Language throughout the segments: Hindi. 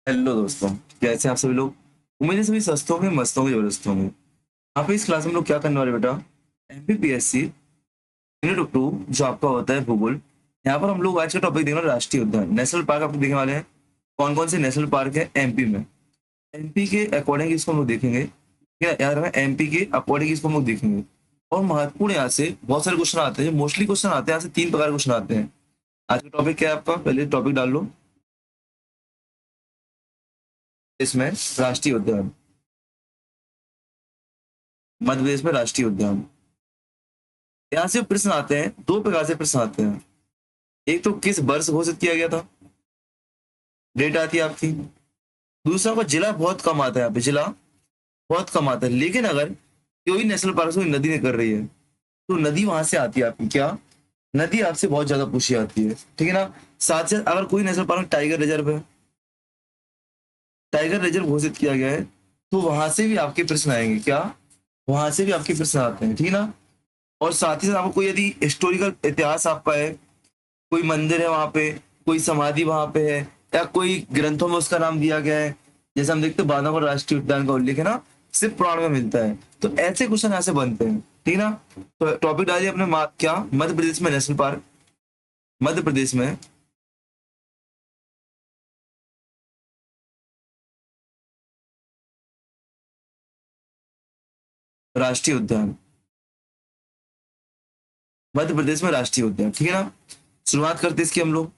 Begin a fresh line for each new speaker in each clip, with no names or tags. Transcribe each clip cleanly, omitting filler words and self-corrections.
हेलो दोस्तों, कैसे हैं आप सभी लोग। उम्मीद है सभी स्वस्थ होंगे, मस्त होंगे, जबरदस्त होंगे। यहाँ पे इस क्लास में हम लोग क्या करने वाले बेटा, एमपीपीएससी यूनिट 2 जो आपका होता है भूगोल। यहाँ पर हम लोग आज का टॉपिक देखना राष्ट्रीय उद्यान नेशनल पार्क आपको देखने वाले हैं। कौन कौन से नेशनल पार्क है एमपी में, एमपी के अकॉर्डिंग इसको हम लोग देखेंगे। ठीक है, याद रखना एमपी के अकॉर्डिंग इसको हम लोग देखेंगे। और महत्वपूर्ण यहाँ से बहुत सारे क्वेश्चन आते हैं, जो मोस्टली क्वेश्चन आते हैं यहाँ से 3 प्रकार के क्वेश्चन आते हैं। आज का टॉपिक क्या है आपका, पहले टॉपिक डाल लो इसमें। राष्ट्रीय उद्यान, मध्य प्रदेश में राष्ट्रीय उद्यान। यहाँ से प्रश्न आते हैं, 2 प्रकार से प्रश्न आते हैं। एक तो किस वर्ष घोषित किया गया था, डेट आती है आपकी। दूसरा का जिला बहुत कम आता है, यहाँ पे जिला बहुत कम आता है। लेकिन अगर कोई नेशनल पार्क से कोई नदी निकल रही है तो नदी वहां से आती है आपकी, क्या नदी आपसे बहुत ज्यादा पूछी आती है। ठीक है ना। साथ साथ अगर कोई नेशनल पार्क में टाइगर रिजर्व है, टाइगर रिजर्व घोषित किया गया है, तो वहां से भी आपके प्रश्न आएंगे, क्या वहां से भी आपके प्रश्न आते हैं। ठीक है ना। और साथ ही साथ आपको कोई यदि हिस्टोरिकल इतिहास आपका है, कोई मंदिर है वहां पे, कोई समाधि वहां पे है, या कोई ग्रंथों में उसका नाम दिया गया है, जैसे हम देखते हैं बांधवगढ़ राष्ट्रीय उद्यान का उल्लेख है ना, सिर्फ पुराण में मिलता है। तो ऐसे क्वेश्चन ऐसे बनते हैं। ठीक है ना। तो टॉपिक डालिए अपने क्या मध्य प्रदेश में नेशनल पार्क, मध्य प्रदेश में राष्ट्रीय उद्यान, मध्य प्रदेश में राष्ट्रीय उद्यान। ठीक है ना। शुरुआत करते हैं इसकी हम लोग।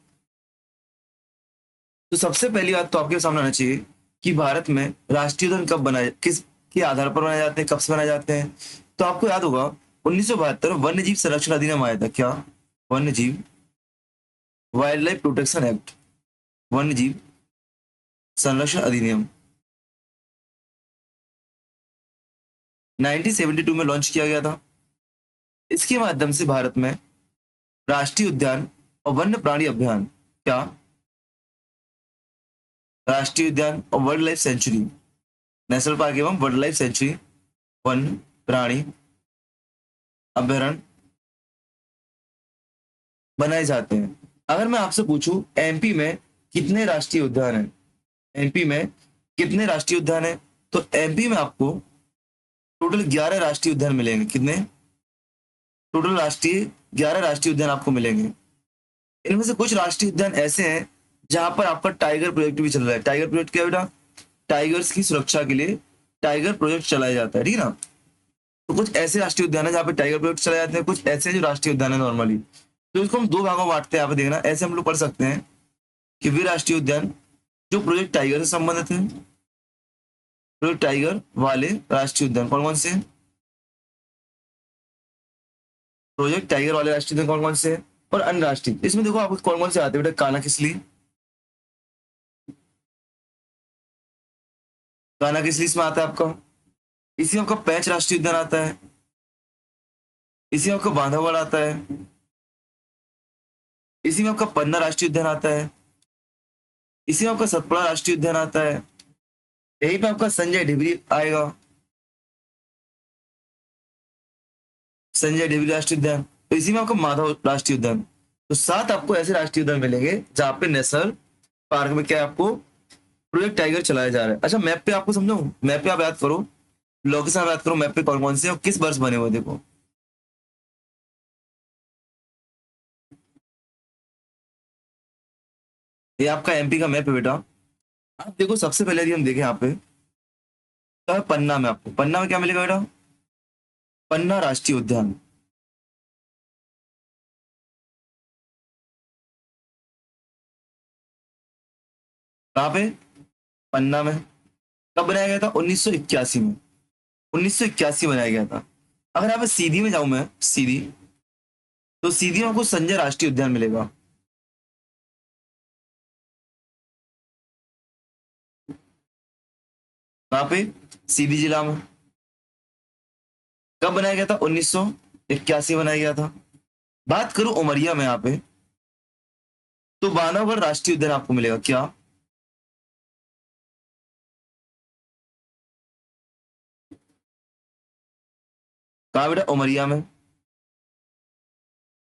तो सबसे पहली बात तो आपके सामने आना चाहिए कि भारत में राष्ट्रीय उद्यान कब बनाए, किस के आधार पर बनाए जाते हैं, कब से बनाए जाते हैं। तो आपको याद होगा 1972 वन्य जीव संरक्षण अधिनियम आया था, क्या वन्य जीव वाइल्ड लाइफ प्रोटेक्शन एक्ट, वन्य जीव संरक्षण अधिनियम 1972 में लॉन्च किया गया था। इसके माध्यम से भारत में राष्ट्रीय उद्यान और वन्य प्राणी अभियान, क्या राष्ट्रीय उद्यान और wild life sanctuary, national park एवं वाइल्ड लाइफ सेंचुरी, वन्य प्राणी अभ्यारण्य बनाए जाते हैं। अगर मैं आपसे पूछूं एमपी में कितने राष्ट्रीय उद्यान हैं, एमपी में कितने राष्ट्रीय उद्यान हैं, तो एमपी में आपको टोटल 11 राष्ट्रीय उद्यान मिलेंगे। कितने टोटल राष्ट्रीय 11 राष्ट्रीय उद्यान आपको मिलेंगे। इनमें से कुछ राष्ट्रीय उद्यान ऐसे हैं जहां पर आपका टाइगर प्रोजेक्ट भी चल रहा है। टाइगर प्रोजेक्ट क्या है बेटा, टाइगर्स की सुरक्षा के लिए टाइगर प्रोजेक्ट चलाया जाता है। ठीक है ना। तो कुछ ऐसे राष्ट्रीय उद्यान है जहाँ पे टाइगर प्रोजेक्ट चलाए जाते हैं, कुछ ऐसे जो राष्ट्रीय उद्यान है नॉर्मली। तो इसको हम 2 भागों में बांटते हैं, यहाँ पे देखना। ऐसे हम लोग पढ़ सकते हैं कि वे राष्ट्रीय उद्यान जो प्रोजेक्ट टाइगर से संबंधित है, प्रोजेक्ट टाइगर वाले राष्ट्रीय उद्यान कौन कौन से हैं? प्रोजेक्ट टाइगर वाले राष्ट्रीय उद्यान कौन कौन से हैं? और अन्य राष्ट्रीय, इसमें देखो आपको कौन कौन से आते हैं बेटा। कान्हा किसली, कान्हा किसली इसमें आता है आपका। इसी में आपका पैंच राष्ट्रीय उद्यान आता है, इसी में आपका बांधवगढ़ आता है, इसी में आपका पन्ना राष्ट्रीय उद्यान आता है, इसी में आपका सतपुड़ा राष्ट्रीय उद्यान आता है, यहीं पे आपका संजय ढिबरी आएगा, संजय ढिबरी राष्ट्रीय उद्यान। तो इसी में आपका माधव राष्ट्रीय उद्यान। तो 7 आपको ऐसे राष्ट्रीय उद्यान मिलेंगे जहां पे नेशनल पार्क में क्या है, आपको प्रोजेक्ट टाइगर चलाया जा रहा है। अच्छा मैप पे आपको समझाऊं, मैप पे आप याद करो, लोकेशन आप याद करो, मैप पे कौन कौन से और किस वर्ष बने हुए देखो। ये आपका एमपी का मैप है बेटा। आप देखो सबसे पहले यदि हम देखें यहाँ पे, तो पन्ना में, आपको पन्ना में क्या मिलेगा बेटा, पन्ना राष्ट्रीय उद्यान। कहाँ पे, पन्ना में। कब बनाया गया था, 1981 में, 1981 बनाया गया था। अगर यहाँ पे सीधी में जाऊं मैं, सीधी, तो सीधी में आपको संजय राष्ट्रीय उद्यान मिलेगा। कहाँ पे, सीधी जिला में। कब बनाया गया था, 1981 बनाया गया था। बात करूं उमरिया में यहाँ पे, तो बांधवगढ़ राष्ट्रीय उद्यान आपको मिलेगा, क्या कहा बेटा, उमरिया में।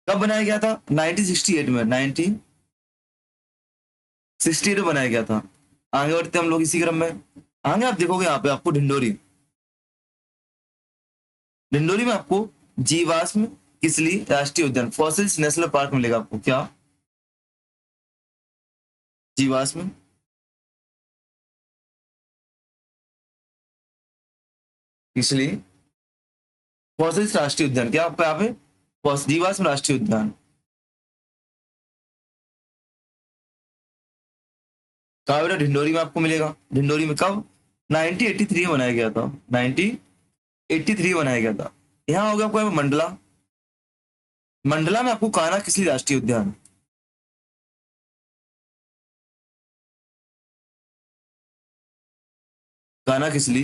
कब बनाया गया था, 1968 में, 1968 में बनाया गया था। आगे बढ़ते हैं हम लोग इसी क्रम में। आगे आप देखोगे यहाँ पे आपको ढिंडोरी, ढिंडोरी में आपको जीवाश्म किसली राष्ट्रीय उद्यान, फॉसिल्स नेशनल पार्क मिलेगा आपको। क्या? जीवाश्म किसली फॉसिल्स राष्ट्रीय उद्यान, क्या आपका यहाँ पे जीवाश्म राष्ट्रीय उद्यान कहाँ बेटा? ढिंडोरी में आपको मिलेगा। ढिंडोरी में कब? 1983 में बनाया गया था, 1983 में बनाया गया था। यहाँ हो गया आपको मंडला, मंडला में आपको कान्हा किसली राष्ट्रीय उद्यान, कान्हा किसली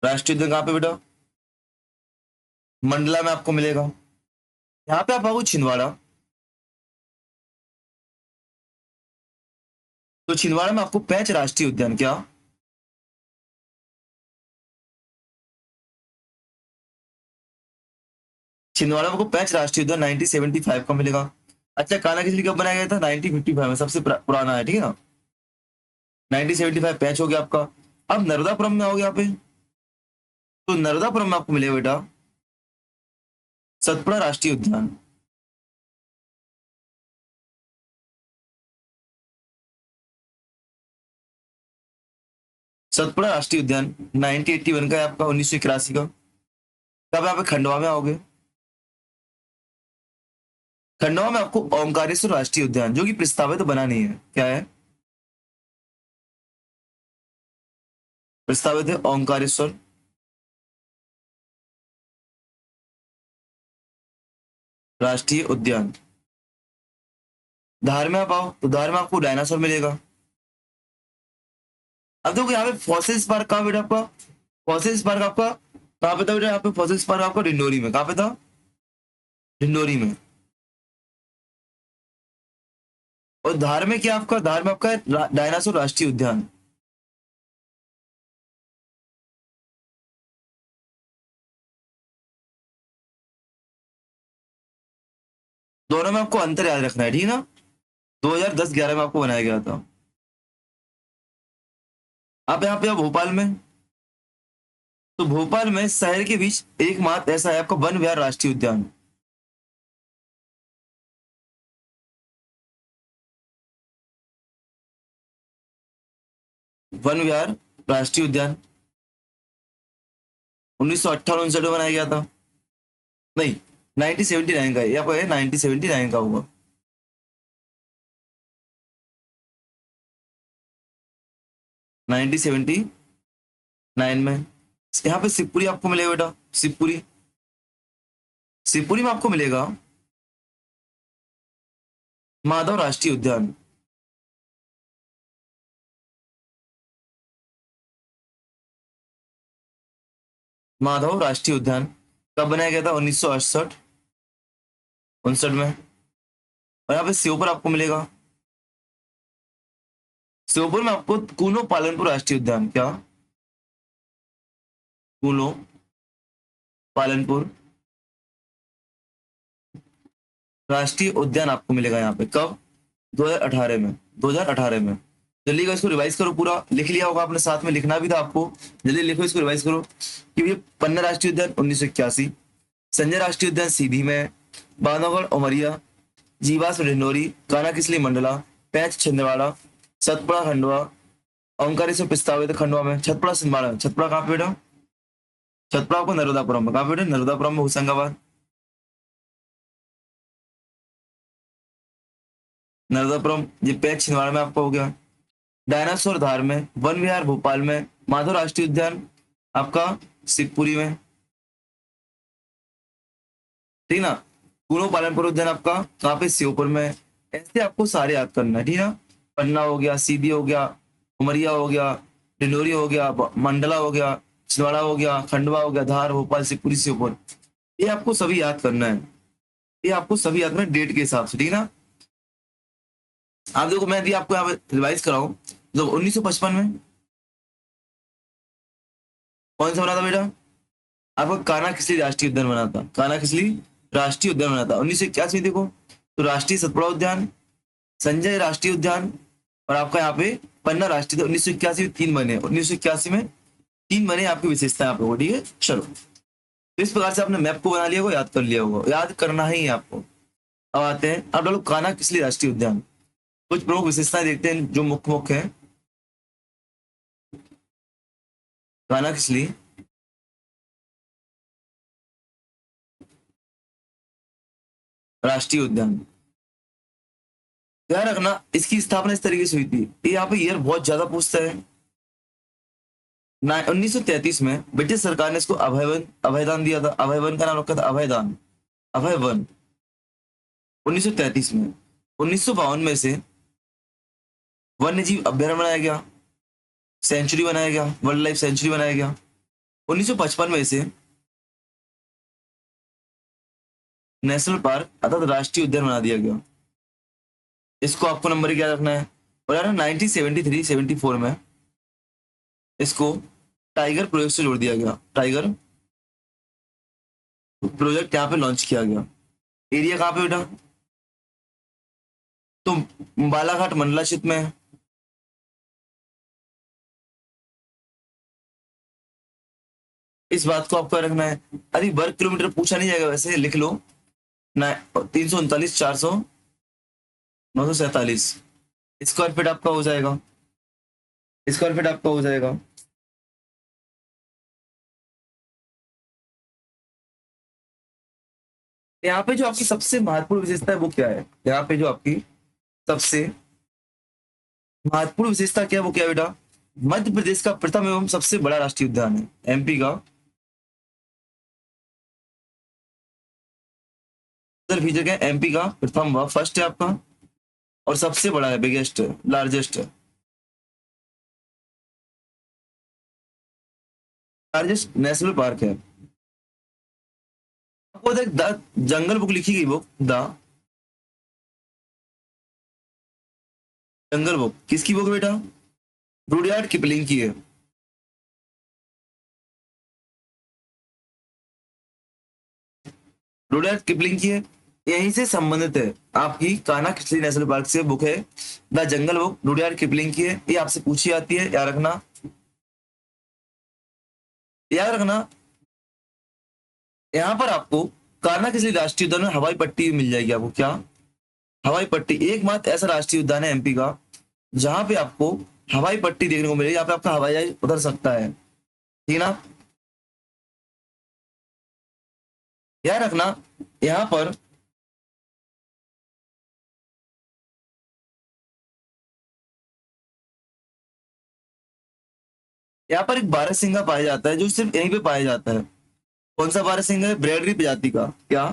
राष्ट्रीय उद्यान कहाँ पे बेटा? मंडला में आपको मिलेगा। यहाँ पे आप आओ छिंदवाड़ा, तो छिंदवाड़ा में आपको पेंच राष्ट्रीय उद्यान, क्या? छिंदवाड़ा में आपको पेंच राष्ट्रीय उद्यान 1975 का मिलेगा। अच्छा, कान्हा किसली कब बनाया गया था? 1955 में, सबसे पुराना है, ठीक है ना। 1975 पैच हो गया आपका। अब नर्मदापुरम में आओगे यहाँ पे, तो नर्मदापुरम में आपको मिलेगा बेटा सतपुड़ा राष्ट्रीय उद्यान। सतपुड़ा राष्ट्रीय उद्यान 1981 का है आपका, 1981 का। तब यहाँ पे खंडवा में आओगे, खंडवा में आपको ओंकारेश्वर राष्ट्रीय उद्यान, जो कि प्रस्तावित बना नहीं है, क्या है? प्रस्तावित है ओंकारेश्वर राष्ट्रीय उद्यान। धार में आप आओ, तो धार में आपको डायनासोर मिलेगा। अब देखो यहाँ पे फॉसिल्स पार्क कहाँ बेटा आपका? फॉसिल्स पार्क आपका कहाँ पे था बेटा? यहाँ पे फॉसिल्स पार्क आपका डिंडोरी में। कहाँ पे था? डिंडोरी में। और धार में क्या आपका? धार में आपका डायनासोर राष्ट्रीय उद्यान। दोनों में आपको अंतर याद रखना है, ठीक है ना। 2010-11 में आपको बनाया गया था। आप यहाँ पे आप भोपाल में, तो भोपाल में शहर के बीच एकमात्र ऐसा है आपका वन विहार राष्ट्रीय उद्यान। वन विहार राष्ट्रीय उद्यान 1958-59 में बनाया गया था। नहीं, 1979 का है, या कोई 1979 का होगा। 1979 में। यहाँ पे शिवपुरी आपको मिलेगा बेटा, शिवपुरी, शिवपुरी में आपको मिलेगा माधव राष्ट्रीय उद्यान। माधव राष्ट्रीय उद्यान कब बनाया गया था? 1968 59 में। और यहाँ पे श्योपुर आपको मिलेगा, श्योपुर में आपको कूनो पालनपुर राष्ट्रीय उद्यान, क्या? कूनो पालनपुर राष्ट्रीय उद्यान आपको मिलेगा यहाँ पे। कब? 2018 में, 2018 में। जल्दी का इसको रिवाइज करो, पूरा लिख लिया होगा आपने, साथ में लिखना भी था आपको। जल्दी लिखो, इसको रिवाइज करो कि ये पन्ना राष्ट्रीय उद्यान 1981, संजय राष्ट्रीय उद्यान सीधी में, बांधवगढ़ उमरिया, जीवाश्म ढिंडोरी, कान्हा किसली मंडला, पैंच छिंदवाड़ा, सतपुड़ा खंडवा, ओंकारेश्वर प्रस्तावित खंडवा में, छतपुड़ा सिंदवाड़ा। छतपुड़ा कहाँ पे बेटा? छतपुड़ा आपको नर्मदापुरम में। कहाँ पे बेटा? नर्मदापुरम में, होशंगाबाद। नर्मदापुरम ये पैंच छिंदवाड़ा में आपका हो गया। डायनासोर धार में, वन विहार भोपाल में, माधव राष्ट्रीय उद्यान आपका शिवपुरी में, ठीक ना। कूनो पालनपुर उद्यान आपका कहाँ पे? श्योपुर में। ऐसे आपको सारे याद करना है, ठीक ना। पन्ना हो गया, सीधी हो गया, उमरिया हो गया, डिंडोरी हो गया, मंडला हो गया, छिंदवाड़ा हो गया, खंडवा हो गया, धार, भोपाल, शिवपुरी, श्योपुर। ये आपको सभी याद करना है, ये आपको सभी याद करना है डेट के हिसाब से, ठीक ना। आप देखो, मैं भी आपको यहाँ पे रिवाइज कराऊं, तो 1955 में कौन सा बना था बेटा? आपका कान्हा किसली राष्ट्रीय उद्यान बना था, कान्हा किसली राष्ट्रीय उद्यान बना था। 1981 में देखो, तो राष्ट्रीय सतपुड़ा उद्यान, संजय राष्ट्रीय उद्यान, और आपका यहाँ पे पन्ना राष्ट्रीय। 1981 में 3 बने, 1981 में 3 बने आपकी विशेषता यहाँ पे हो, ठीक है। चलो, तो इस प्रकार से आपने मैप को बना लिया होगा, याद कर लिया होगा, याद करना ही है आपको। अब आते हैं, अब डालो कान्हा किसली राष्ट्रीय उद्यान। कुछ प्रमुख विशेषताएं देखते हैं जो मुख्य मुख्य है। कान्हा किसली राष्ट्रीय उद्यान, ध्यान रखना इसकी स्थापना इस तरीके से हुई थी। ये यहाँ पे ईयर बहुत ज्यादा पूछता है। 1933 में ब्रिटिश सरकार ने इसको अभयदान दिया था। अभयवन का नाम रखा था अभयदान, अभयवन 1933 में। 1952 में से वन्य जीव अभ्यारण्य बनाया गया, सेंचुरी बनाया गया, वाइल्ड लाइफ सेंचुरी बनाया गया। 1955 में से नेशनल पार्क अर्थात राष्ट्रीय उद्यान बना दिया गया। इसको आपको नंबर क्या रखना है। और यार 1973-74 में इसको टाइगर प्रोजेक्ट से जोड़ दिया गया। टाइगर प्रोजेक्ट यहाँ पे लॉन्च किया गया। एरिया कहाँ पे बेटा, तो बालाघाट मंडला क्षेत्र में है। इस बात को आपको रखना है। अरे वर्ग किलोमीटर पूछा नहीं जाएगा, वैसे लिख लो ना। 339, 400, 947 स्क्वायर फीट आपका हो जाएगा। स्क्वायर फीट आपका हो जाएगा। यहाँ पे जो आपकी सबसे महत्वपूर्ण विशेषता है वो क्या है। यहाँ पे जो आपकी सबसे महत्वपूर्ण विशेषता क्या है वो क्या है बेटा, मध्य प्रदेश का प्रथम एवं सबसे बड़ा राष्ट्रीय उद्यान है। एमपी का फीचर क्या है, एमपी का प्रथम व फर्स्ट है आपका, और सबसे बड़ा है, बिगेस्ट, लार्जेस्ट है। लार्जेस्ट नेशनल पार्क है। आपको द जंगल बुक लिखी गई, बुक द जंगल बुक किसकी बुक है बेटा, रुडयार्ड किपलिंग की है। रुडयार्ड किपलिंग की है, यहीं से संबंधित है आपकी कान्हा किसली नेशनल पार्क से बुक है the jungle book, Rudyard Kipling की है। ये आपसे पूछी जाती है, याद रखना, याद रखना। यहाँ पर आपको कान्हा किसली राष्ट्रीय उद्यान में हवाई पट्टी मिल जाएगी आपको। क्या हवाई पट्टी, एकमात्र ऐसा राष्ट्रीय उद्यान है एमपी का जहां पे आपको हवाई पट्टी देखने को मिलेगी। यहाँ पे आपका हवाई जहाज उतर सकता है, ठीक है ना। याद रखना यहाँ पर एक बारहसिंगा पाया जाता है जो सिर्फ यहीं पे पाया जाता है। कौन सा बारहसिंगा है, ब्रैडरी प्रजाति का। क्या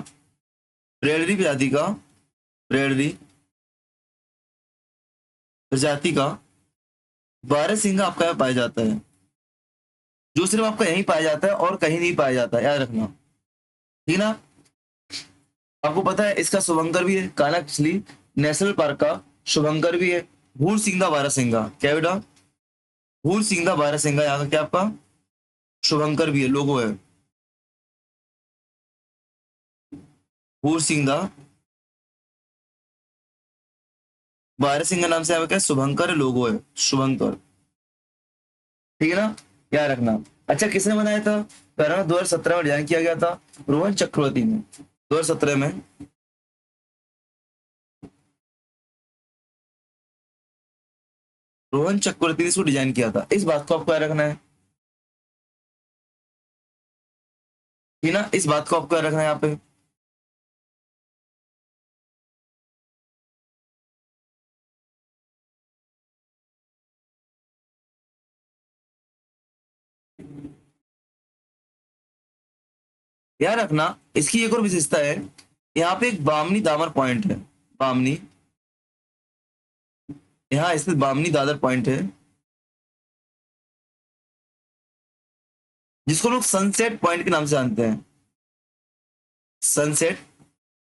ब्रैडरी प्रजाति का, ब्रैडरी प्रजाति का बारहसिंगा आपका यहाँ पाया जाता है, जो सिर्फ आपका यहीं पाया जाता है और कहीं नहीं पाया जाता है, याद रखना, ठीक ना। आपको पता है इसका शुभंकर भी है, कान्हा किसली नेशनल पार्क का शुभंकर भी है, भूर सिंगा बारहसिंगा। क्या बेटा, भूर सिंगा बारहसिंगा यहाँ का क्या आपका शुभंकर भी है, लोगो है। भूर सिंगा बारहसिंगा नाम से यहाँ पे क्या शुभंकर लोगो है, शुभंकर, ठीक है ना, याद रखना। अच्छा किसने बनाया था, 2017 में डिजाइन किया गया था रोहन चक्रवर्ती ने। 2017 में रोहन चक्रवर्ती ने इसको डिजाइन किया था। इस बात को आपको याद रखना है, ठीक ना, इस बात को आपको याद रखना है यहाँ पे। याद रखना इसकी एक और विशेषता है, यहाँ पे एक बामनी दामर पॉइंट है, बामनी, यहाँ स्थित बामनी दादर पॉइंट है जिसको लोग सनसेट पॉइंट के नाम से जानते हैं। सनसेट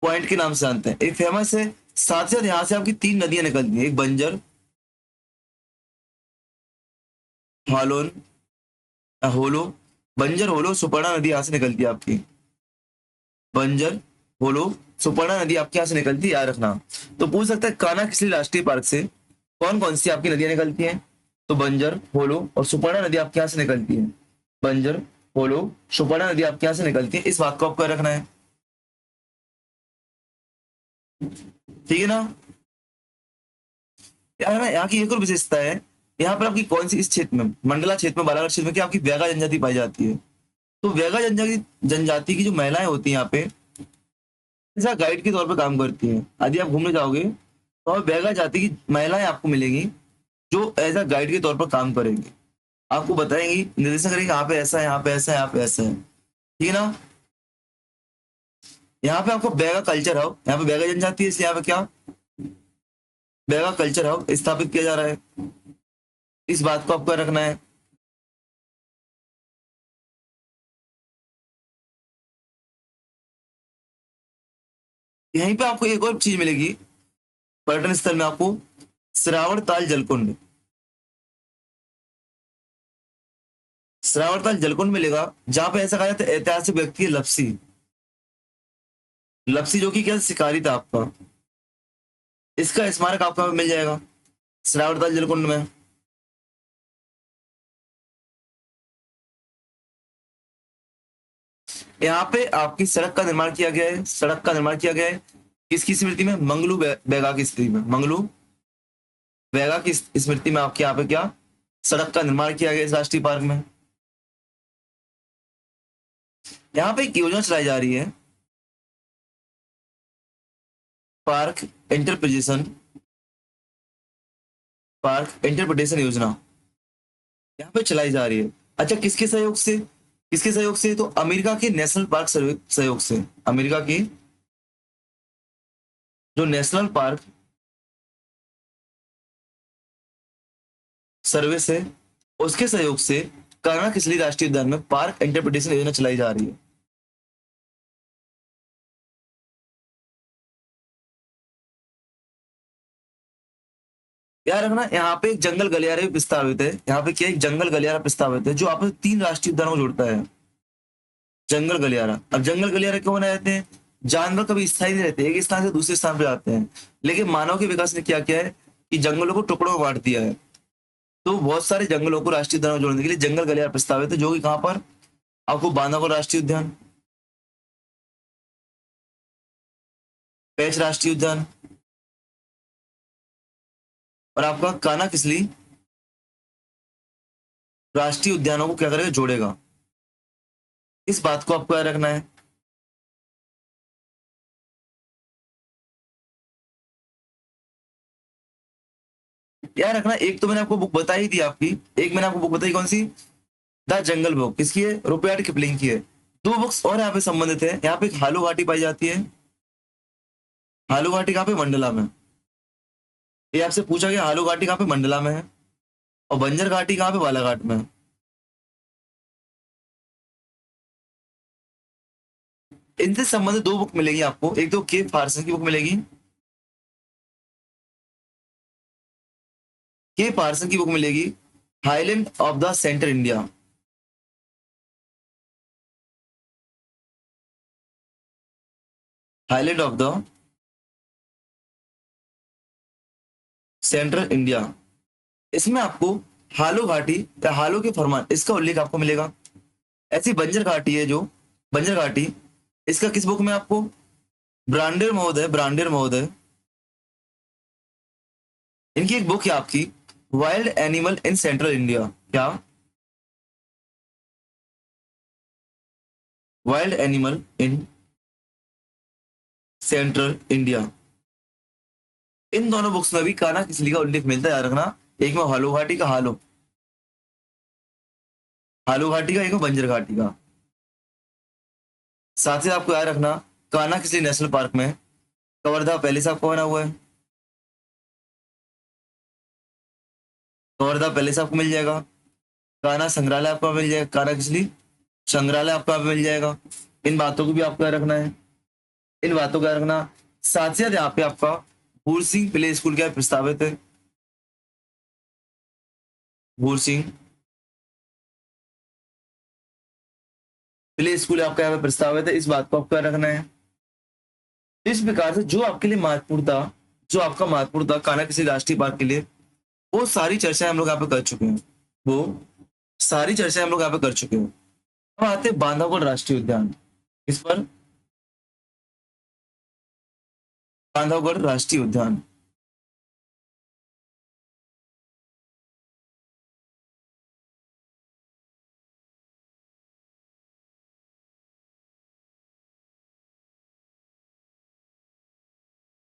पॉइंट के नाम से जानते हैं, एक फेमस है। साथ ही साथ यहाँ से आपकी 3 नदियां निकलती हैं, एक बंजर, हालोन, होलो, बंजर होलो सुपर्णा नदी यहाँ से निकलती है आपकी, बंजर बोलो, सुपर्णा नदी आपके यहाँ से निकलती है, याद रखना। तो पूछ सकता है कान्हा किसली राष्ट्रीय पार्क से कौन कौन सी आपकी नदियां निकलती हैं? तो बंजर, होलो और सुपर्णा नदी आपके यहाँ से निकलती है। बंजर, होलो, सुपर्णा नदी आपके यहाँ से निकलती है, इस बात को आपको याद रखना है। ठीक है ना? यार ना यहाँ की एक और विशेषता है, यहाँ पर आपकी कौन सी इस क्षेत्र में, मंडला क्षेत्र में, बालाघाट क्षेत्र में, क्या आपकी बैगा जनजाति पाई जाती है। तो बैगा जनजाति जनजाति की जो महिलाएं होती हैं यहाँ पे, ऐसा गाइड के तौर पे काम करती हैं। यदि आप घूमने जाओगे तो वहाँ बैगा जाति की महिलाएं आपको मिलेंगी जो एज अ गाइड के तौर पर काम करेंगी, आपको बताएंगी, निर्देशन करेंगे, यहाँ पे ऐसा है, यहाँ पे ऐसा है, यहाँ पे ऐसा है। ठीक है ना? यहाँ पे आपको बैगा कल्चर हाउस, यहाँ पे बैगा जनजाति है इसलिए यहाँ पे क्या, बैगा कल्चर हाउस स्थापित किया जा रहा है, इस बात को आपको रखना है। यहीं पे आपको एक और चीज मिलेगी पर्यटन स्थल में, आपको श्रावण ताल जलकुंड, श्रावण ताल जलकुंड मिलेगा, जहां पे ऐसा कहा जाता है ऐतिहासिक व्यक्ति है लपसी, लपसी जो कि क्या शिकारी था आपका, इसका स्मारक आपको यहाँ पे मिल जाएगा श्रावण ताल जलकुंड में। यहाँ पे आपकी सड़क का निर्माण किया गया है, सड़क का निर्माण किया गया है किसकी स्मृति में, मंगलू बैगा की स्मृति में, मंगलू बैगा की स्मृति में आपके यहाँ पे क्या सड़क का निर्माण किया गया इस राष्ट्रीय पार्क में। यहाँ पे एक योजना चलाई जा रही है, पार्क इंटरप्रिटेशन, पार्क इंटरप्रिटेशन योजना यहाँ पे चलाई जा रही है। अच्छा, किसके सहयोग से, किसके सहयोग से, तो अमेरिका के नेशनल पार्क सर्वे सहयोग से, अमेरिका की जो नेशनल पार्क सर्विस है उसके सहयोग से कान्हा किसली राष्ट्रीय उद्यान में पार्क इंटरप्रिटेशन योजना चलाई जा रही है। यार रखना, यहाँ पे एक जंगल गलियारा भी प्रस्तावित है, यहाँ पे क्या एक जंगल गलियारा प्रस्तावित है जो आपस में 3 राष्ट्रीय उद्यानों को जोड़ता है, जंगल गलियारा। अब जंगल गलियारा क्यों बनाए जाते हैं, जानवर कभी स्थायी नहीं रहते, एक स्थान से दूसरे स्थान पे जाते हैं, लेकिन मानव के विकास ने क्या किया है कि जंगलों को टुकड़ों में बांट दिया है। तो बहुत सारे जंगलों को राष्ट्रीय उद्यान में जोड़ने के लिए जंगल गलियारा प्रस्तावित है, जो कि कहाँ पर, आपको बांधवगढ़ राष्ट्रीय उद्यान, पेंच राष्ट्रीय उद्यान और आपका कान्हा किसली राष्ट्रीय उद्यानों को क्या करेगा, जोड़ेगा, इस बात को आपको याद रखना है। याद रखना, एक तो मैंने आपको बुक बता ही दी आपकी, एक मैंने आपको बुक बताई कौन सी, द जंगल बुक, किसकी है, रुपयार्ड किपलिंग की है। 2 बुक्स और यहाँ पे संबंधित है, यहाँ पे एक हालू घाटी पाई जाती है, हालू घाटी कहाँ पे, मंडला में, ये आपसे पूछा गया हालू घाटी कहाँ पे, मंडला में है, और बंजर घाटी कहाँ पे, बालाघाट में है। इनसे संबंधित 2 बुक मिलेगी आपको, एक तो के फारसन की बुक मिलेगी, के फारसन की बुक मिलेगी, highland of the centre India, highland of the central India. इसमें आपको हालो घाटी या हालो के फरमान इसका उल्लेख आपको मिलेगा। ऐसी बंजर घाटी है जो, बंजर घाटी, इसका किस बुक में आपको, ब्रांडेर महोदय, ब्रांडेर महोदय, इनकी एक बुक है आपकी wild animal in central India, क्या, wild animal in central India. इन दोनों बुक्स में भी कान्हा किसली का उल्लेख मिलता है, याद रखना, एक में हालो घाटी का, हालो हालो घाटी का, एक में बंजर घाटी का। साथ ही आपको याद रखना, कान्हा किसली नेशनल पार्क में कवर्धा पैलेस आपको बना हुआ है, कवर्धा पैलेस आपको मिल जाएगा, कान्हा संग्रहालय आपको मिल जाएगा, कान्हा किसली संग्रहालय आपको यहाँ पे मिल जाएगा। इन बातों को भी आपको याद रखना है, इन बातों का याद रखना। साथ ही साथ यहाँ पे आपका भूर सिंह प्ले स्कूल क्या प्रस्तावित है, भूर सिंह प्ले स्कूल आपका यहाँ पे प्रस्तावित है, इस बात को आपको याद रखना है। इस प्रकार से जो आपके लिए महत्वपूर्ण था, जो आपका महत्वपूर्ण था कान्हा किसी राष्ट्रीय पार्क के लिए, वो सारी चर्चाएं हम लोग यहाँ पे कर चुके हैं। वो सारी चर्चाएं हम लोग यहाँ पे कर चुके हैं। अब आते हैं बांधवगढ़ राष्ट्रीय उद्यान। इस पर बांधवगढ़ राष्ट्रीय उद्यान।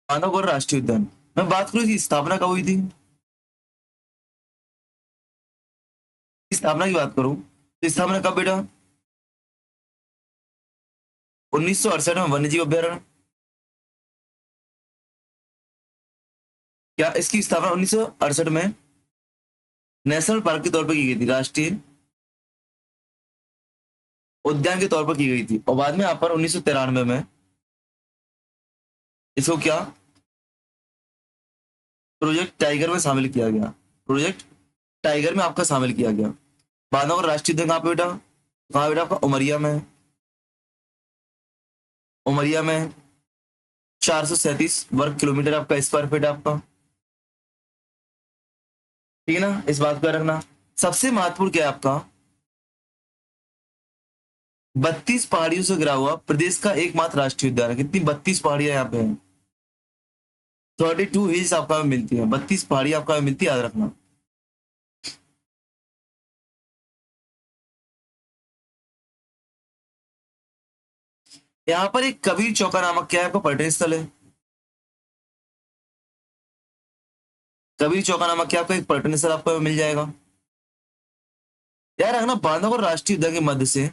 बांधवगढ़ राष्ट्रीय उद्यान, मैं बात करूँ इसकी स्थापना कब हुई थी, स्थापना की बात करूं तो स्थापना कब बेटा, 1968 में वन्यजीव अभ्यारण्य। क्या इसकी स्थापना 1968 में नेशनल पार्क के तौर पर की गई थी, राष्ट्रीय उद्यान के तौर पर की गई थी, और बाद में यहाँ पर 1993 में इसको क्या प्रोजेक्ट टाइगर में शामिल किया गया, प्रोजेक्ट टाइगर में आपका शामिल किया गया। बांधवगढ़ राष्ट्रीय उद्यान कहाँ पे बेटा, कहाँ बेटा आपका उमरिया में, उमरिया में 437 वर्ग किलोमीटर आपका स्क्वायर फीट आपका, ठीक है ना, इस बात को रखना। सबसे महत्वपूर्ण क्या है आपका, 32 पहाड़ियों से घिरा हुआ प्रदेश का एकमात्र राष्ट्रीय उद्यान है। कितनी, 32 पहाड़ियां यहाँ पे हैं, 32 हिल्स आपका मिलती है, 32 पहाड़ी आपका मिलती है, याद रखना। यहाँ पर एक कबीर चौका नामक क्या है आपका पर्यटन स्थल है, कबीर चौका नामक क्या आपका एक पर्यटन स्थल आपको मिल जाएगा। यार रखना, बांधवगढ़ राष्ट्रीय उद्यान के मध्य से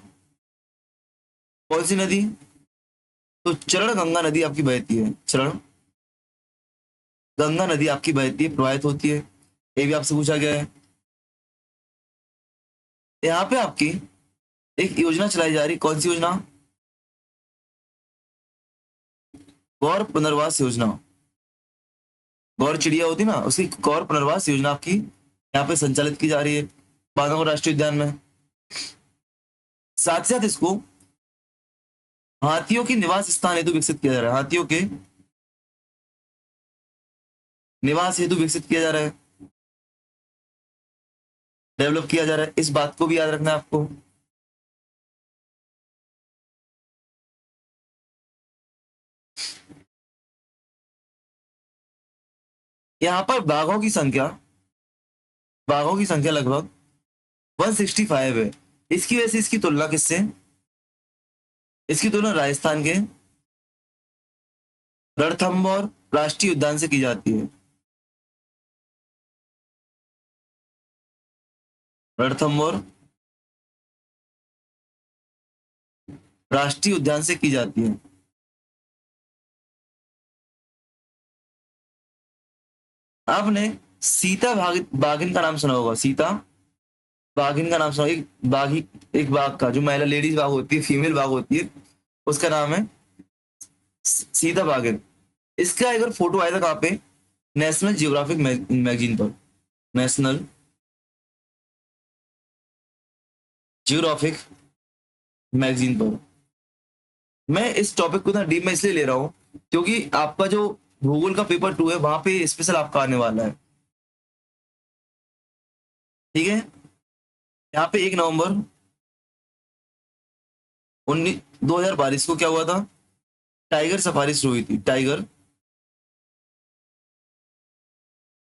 कौन सी नदी, तो चरण गंगा नदी आपकी बहती है, चरण गंगा नदी आपकी बहती है, प्रवाहित होती है, ये भी आपसे पूछा गया है। यहाँ पे आपकी एक योजना चलाई जा रही, कौन सी योजना, गौर पुनर्वास योजना। गौर चिड़िया होती ना, उसकी गौर पुनर्वास योजना आपकी यहाँ पे संचालित की जा रही है बांधवगढ़ राष्ट्रीय उद्यान में। साथ ही साथ इसको हाथियों की निवास स्थान हेतु विकसित किया जा रहा है, हाथियों के निवास हेतु विकसित किया जा रहा है, डेवलप किया जा रहा है, इस बात को भी याद रखना है आपको। यहाँ पर बाघों की संख्या लगभग 165 है। इसकी वजह से इसकी तुलना किससे, इसकी तुलना राजस्थान के रणथंभौर राष्ट्रीय उद्यान से की जाती है, रणथंभौर राष्ट्रीय उद्यान से की जाती है। आपने सीता बाघिन का नाम सुना होगा, सीता बाघिन का नाम सुना, एक बाघी, एक बाघ का जो महिला लेडीज बाघ होती है, फीमेल बाघ होती है, उसका नाम है सीता बाघिन। इसका एक बार फोटो आया था कहाँ पे, नेशनल जियोग्राफिक मैगजीन पर, नेशनल जियोग्राफिक मैगजीन पर। मैं इस टॉपिक को ना डीप में इसलिए ले रहा हूँ क्योंकि आपका जो भूगोल का पेपर 2 है वहां पे स्पेशल आपका आने वाला है, ठीक है। यहाँ पे 1 नवंबर 2022 को क्या हुआ था, टाइगर सफारी शुरू हुई थी, टाइगर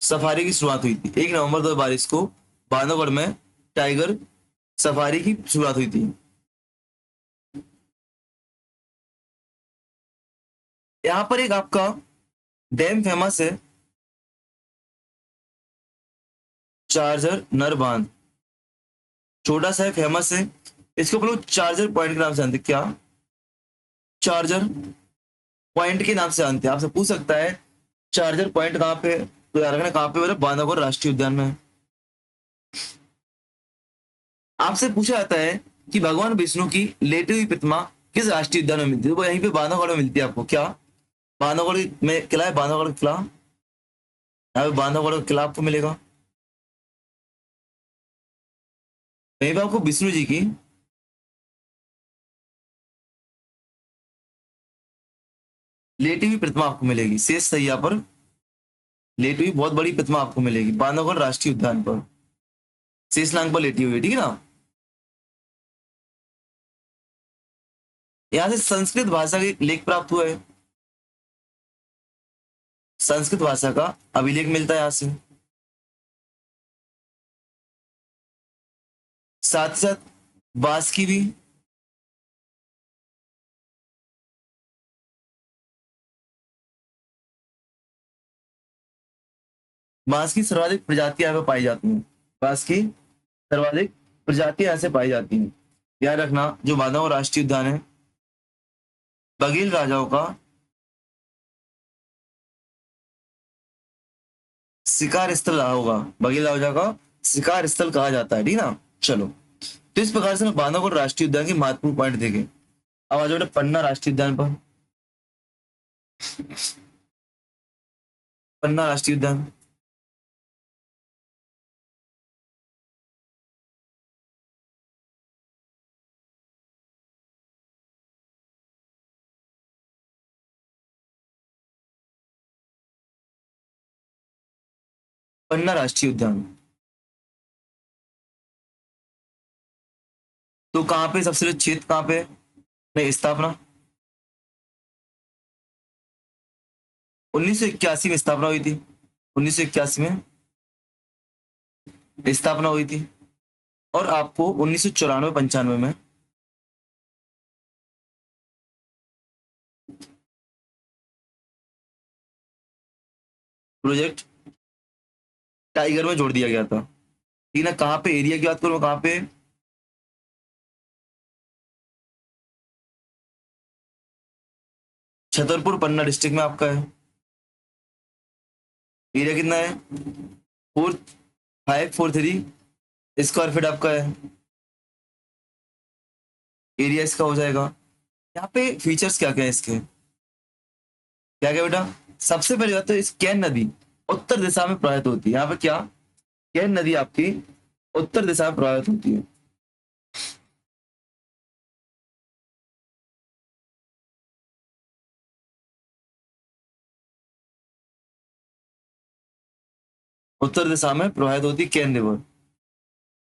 सफारी की शुरुआत हुई थी 1 नवंबर 2022 को, बांधवगढ़ में टाइगर सफारी की शुरुआत हुई थी। यहाँ पर एक आपका डैम फेमस है, चार्जर नर बांध, छोटा सा है, फेमस है, इसको हम लोग चार्जर पॉइंट के नाम से जानते हैं। क्या, चार्जर पॉइंट के नाम से जानते हैं, आपसे पूछ सकता है चार्जर पॉइंट कहाँ पे, तो याद रखना कहाँ पे, बोले बांधवगढ़ राष्ट्रीय उद्यान में। आपसे पूछा जाता है कि भगवान विष्णु की लेटी हुई प्रतिमा किस राष्ट्रीय उद्यान में मिलती है, तो वो यहीं पे बांधवगढ़ में मिलती है आपको। क्या, बांधवगढ़ में किला है, बांधवगढ़ किला, यहाँ पे बांधवगढ़ किला आपको मिलेगा, यहीं पे आपको विष्णु जी की लेटी हुई प्रतिमा आपको मिलेगी शेष सैया पर, लेटी हुई बहुत बड़ी प्रतिमा आपको मिलेगी बांधवगढ़ राष्ट्रीय उद्यान पर, शेषनाग पर लेटी हुई है, ठीक है ना। यहाँ से संस्कृत भाषा का एक लेख प्राप्त हुआ है, संस्कृत भाषा का अभिलेख मिलता है यहाँ से। साथ ही साथ बांस की भी, बांस की सर्वाधिक प्रजातियां यहाँ पे पाई जाती हैं, बांस की सर्वाधिक प्रजातियां यहाँ से पाई जाती हैं। याद रखना जो बांधवगढ़ राष्ट्रीय उद्यान है बघेल राजाओं का शिकार स्थल रहा होगा, बघेल राजा का शिकार स्थल कहा जाता है, ठीक ना। चलो, तो इस प्रकार से मैं बांधवगढ़ राष्ट्रीय उद्यान के महत्वपूर्ण पॉइंट देखे। अब आ जाओ बेटा पन्ना राष्ट्रीय उद्यान पर। पन्ना राष्ट्रीय उद्यान, पन्ना राष्ट्रीय उद्यान तो कहाँ पे सबसे पहले क्षेत्र कहाँ पे नहीं स्थापना, 1981 में स्थापना हुई थी, 1981 में स्थापना हुई थी। और आपको 1994-95 में प्रोजेक्ट टाइगर में जोड़ दिया गया था, ठीक है ना। कहाँ पे एरिया की बात करूँ, कहाँ पे छतरपुर पन्ना डिस्ट्रिक्ट में आपका है। एरिया कितना है, 4543 स्क्वायर फीट आपका है, एरिया इसका हो जाएगा। यहाँ पे फीचर्स क्या क्या है इसके, क्या क्या बेटा। सबसे पहली बात तो इस कैन नदी उत्तर दिशा में प्रवाहित होती है। यहाँ पे क्या, कैन नदी आपकी उत्तर दिशा में प्रवाहित होती है। उत्तर दिशा में प्रवाहित होती है कैन रिवर।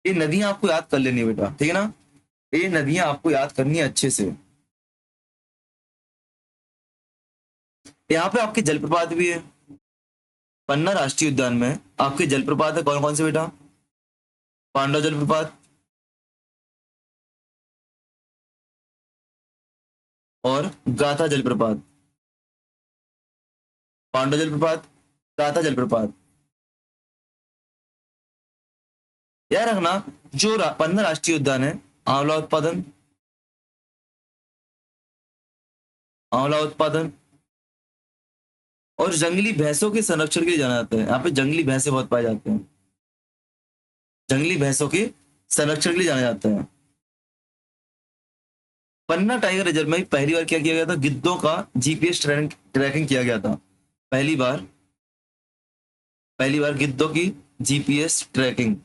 ये नदियां आपको याद कर लेनी है बेटा, ठीक है ना। ये नदियां आपको याद करनी है अच्छे से। यहाँ पे आपके जलप्रपात भी है, पन्ना राष्ट्रीय उद्यान में आपके जलप्रपात है कौन कौन से बेटा, पांडव जलप्रपात और गाथा जलप्रपात, पांडव जलप्रपात, गाथा जलप्रपात। याद रखना जो पन्ना राष्ट्रीय उद्यान है आंवला उत्पादन, आंवला उत्पादन और जंगली भैंसों के संरक्षण के लिए जाना जाता है। यहाँ पे जंगली भैंसे बहुत पाए जाते हैं, जंगली भैंसों के संरक्षण के लिए जाना जाता है। पन्ना टाइगर रिजर्व में पहली बार क्या किया गया था, गिद्धों का जीपीएस ट्रैकिंग किया गया था। पहली बार, पहली बार गिद्धों की जीपीएस ट्रैकिंग,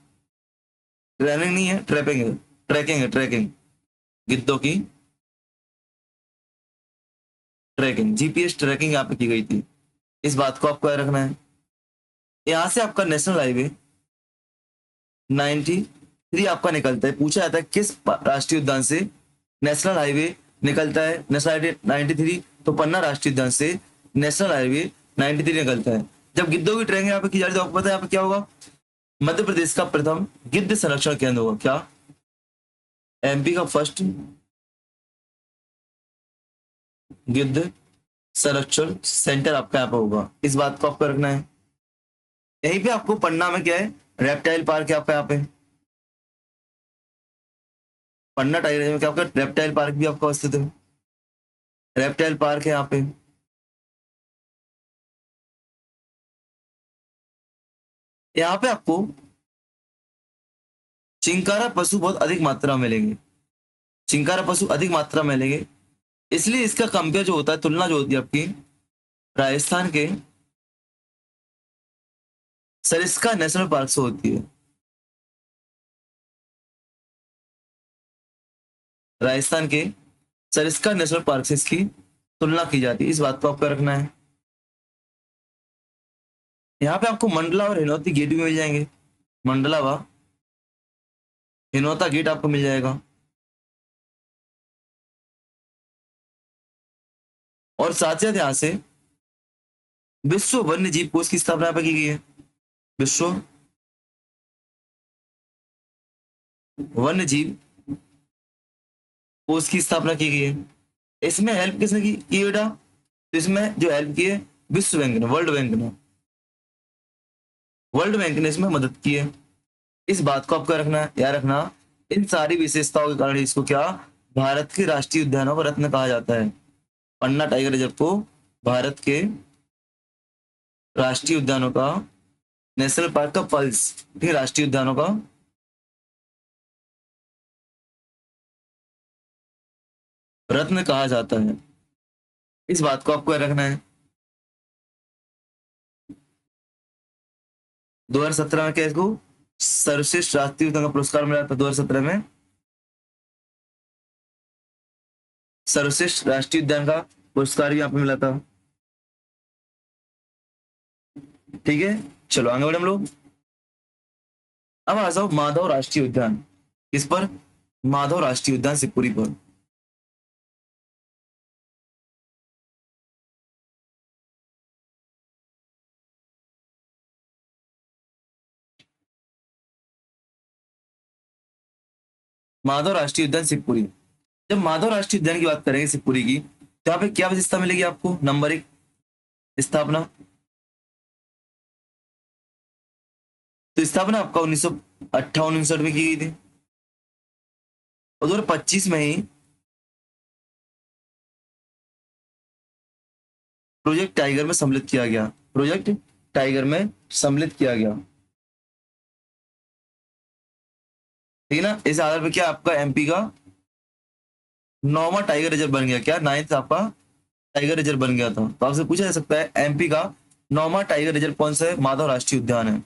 ट्रेनिंग नहीं है ट्रैपिंग है, ट्रैकिंग है, ट्रैकिंग गिद्धों की ट्रैकिंग, जीपीएस ट्रैकिंग यहाँ पे की गई थी। इस बात को आपको याद रखना है। यहाँ से आपका नेशनल हाईवे 93 आपका निकलता है। पूछा जाता है किस राष्ट्रीय उद्यान से नेशनल हाईवे निकलता है, नेशनल हाईवे 93, तो पन्ना राष्ट्रीय उद्यान से नेशनल हाईवे 93 निकलता है। जब गिद्धों की ट्रेनिंग यहाँ पे की जा रही है तो आपको पता है यहाँ पे क्या होगा, मध्य प्रदेश का प्रथम गिद्ध संरक्षण केंद्र होगा। क्या, एमपी का फर्स्ट गिद्ध संरक्षण सेंटर आपका यहाँ पे होगा। इस बात को आपको रखना है। यहीं पे आपको पन्ना में क्या है, रेप्टाइल पार्क है आपका यहाँ पे, पन्ना टाइगर में क्या आपका रेप्टाइल पार्क भी आपका स्थित है, रेप्टाइल पार्क है यहाँ पे। यहाँ पे आपको चिंकारा पशु बहुत अधिक मात्रा में मिलेंगे, चिंकारा पशु अधिक मात्रा में मिलेंगे। इसलिए इसका कंपेयर जो होता है, तुलना जो होती है आपकी राजस्थान के सरिस्का नेशनल पार्क से होती है। राजस्थान के सरिस्का नेशनल पार्क से इसकी तुलना की जाती है, इस बात को आपको रखना है। यहाँ पे आपको मंडला और हिनौती गेट भी मिल जाएंगे, मंडला व हिनौता गेट आपको मिल जाएगा। और साथ साथ यहाँ से विश्व वन्य जीव कोष की स्थापना यहाँ पे की गई है, विश्व वन्य जीव कोष की स्थापना की गई है। इसमें हेल्प किसने की बेटा? तो इसमें जो हेल्प की है विश्व बैंक ने, वर्ल्ड बैंक ने, वर्ल्ड बैंक ने इसमें मदद की है। इस बात को आपको रखना है, याद रखना। इन सारी विशेषताओं के कारण इसको क्या, भारत के राष्ट्रीय उद्यानों का रत्न कहा जाता है। पन्ना टाइगर रिजर्व को भारत के राष्ट्रीय उद्यानों का, नेशनल पार्क का पल्स, ठीक है, राष्ट्रीय उद्यानों का रत्न कहा जाता है। इस बात को आपको रखना है। 2017 में क्या इसको सर्वश्रेष्ठ राष्ट्रीय उद्यान का पुरस्कार मिला था? 2017 में सर्वश्रेष्ठ राष्ट्रीय उद्यान का पुरस्कार भी यहाँ पे मिला था। ठीक है, चलो आगे बढ़े हम लोग। अब आ जाओ माधव राष्ट्रीय उद्यान, किस पर? माधव राष्ट्रीय उद्यान शिवपुरी पर। माधव राष्ट्रीय उद्यान शिवपुरी। जब माधव राष्ट्रीय उद्यान की बात करेंगे शिवपुरी की, तो यहाँ पे क्या विशेषता मिलेगी आपको? नंबर एक, स्थापना। तो स्थापना आपका 1958-59 में की गई थी, और 2025 में ही प्रोजेक्ट टाइगर में सम्मिलित किया गया, प्रोजेक्ट टाइगर में सम्मिलित किया गया। ठीक है ना, इस आधार पर क्या आपका एमपी का 9वां टाइगर रिजर्व बन गया, क्या 9th आपका टाइगर रिजर्व बन गया था। तो आपसे पूछा जा सकता है एमपी का 9वां टाइगर रिजर्व कौन सा है? माधव राष्ट्रीय उद्यान है।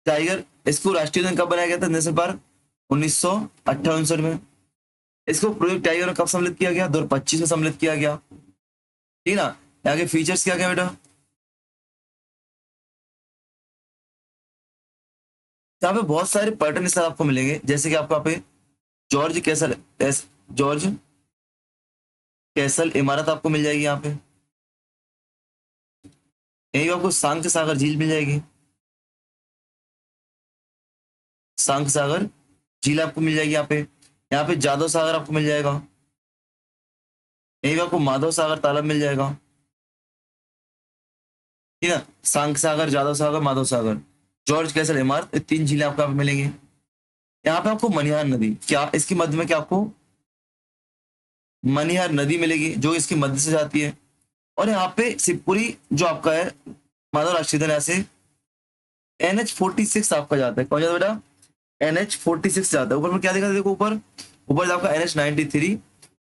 टाइगर, इसको राष्ट्रीय उद्यान कब बनाया गया था? नेशनल पार्क 1958 में। इसको प्रोजेक्ट टाइगर में कब सम्मिलित किया गया? 2025 में सम्मिलित किया गया। ठीक है ना, यहाँ के फीचर्स क्या क्या बेटा? यहाँ पे बहुत सारे पर्यटन स्थल आपको मिलेंगे, जैसे कि आपको यहाँ पे जॉर्ज कैसल, जॉर्ज कैसल इमारत आपको मिल जाएगी यहाँ पे। यहीं पे आपको सांख सागर झील मिल जाएगी, सांख सागर झील आपको मिल जाएगी यहाँ पे जादव सागर आपको मिल जाएगा। यहीं पे आपको माधव सागर तालाब मिल जाएगा। ठीक है, सांख सागर, जादव सागर, माधव सागर, जॉर्ज कैसल इमारत, ये 3 झीलें आपको यहाँ पे मिलेंगी। यहाँ पे आपको मनिहार नदी, क्या इसके मध्य में क्या आपको मनिहार नदी मिलेगी, जो इसके मध्य से जाती है। और यहाँ पे शिवपुरी जो आपका है माधव राष्ट्रीय उद्यान, यहाँ से NH46 आपका जाता है। कौन जाता है बेटा? NH46 जाता है। ऊपर में क्या देखा था? देखो ऊपर, ऊपर आपका NH93,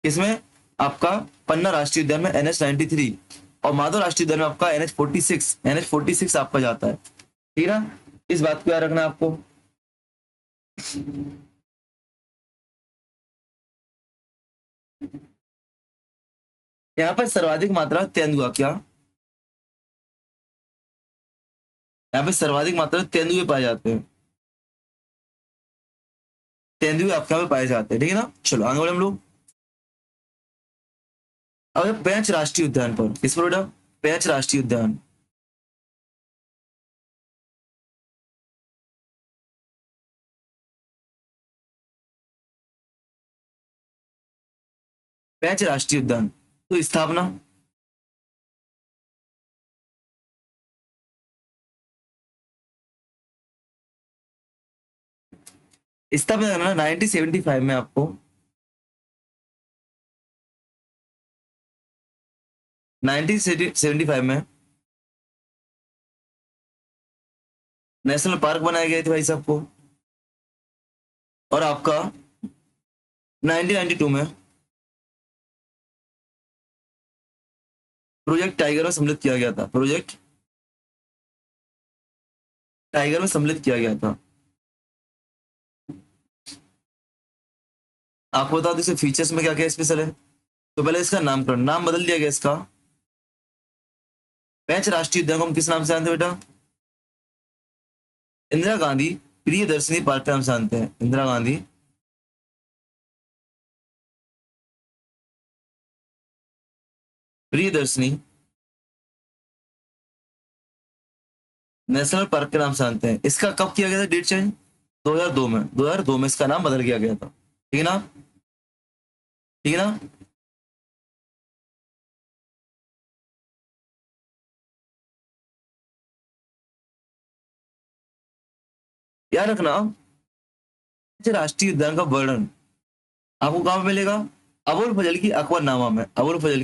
इसमें आपका पन्ना राष्ट्रीय उद्यान में NH93, और माधव राष्ट्रीय उद्यान में आपका NH46 आपका जाता है। ठीक है ना, इस बात को याद रखना है आपको। यहाँ पर सर्वाधिक मात्रा तेंदुआ, क्या यहाँ पे सर्वाधिक मात्रा में तेंदुए पाए जाते हैं, तेंदुए आपके यहाँ पे पाए जाते हैं। ठीक है ना, चलो आगे बढ़े हम लोग। अब पेंच राष्ट्रीय उद्यान पर, किस पर बेटा? पेंच राष्ट्रीय उद्यान। पेंच राष्ट्रीय उद्यान, तो स्थापना स्थापना करना 1975 में आपको, 1975 में नेशनल पार्क बनाए गए थे भाई साहब को। और आपका 1992 में प्रोजेक्ट टाइगर में सम्मिलित किया गया था, प्रोजेक्ट टाइगर में सम्मिलित किया गया था। आपको बता दो इसके फीचर्स में क्या क्या स्पेशल है। तो पहले इसका नामकरण, नाम बदल दिया गया इसका। पेंच राष्ट्रीय उद्यान को हम किस नाम से जानते हैं बेटा? इंदिरा गांधी प्रियदर्शनी पार्क के नाम से जानते हैं। इंदिरा गांधी प्रियदर्शनी नेशनल पार्क के नाम से जानते हैं। इसका कब किया गया था डेट चेंज? 2002 में। 2002 में इसका नाम बदल किया गया था। ठीक है ना? ठीक है ना? याद रखना, राष्ट्रीय उद्यान का वर्णन आपको कहां पे मिलेगा? अबुल फजल की अकबरनामा में। अबुल फजल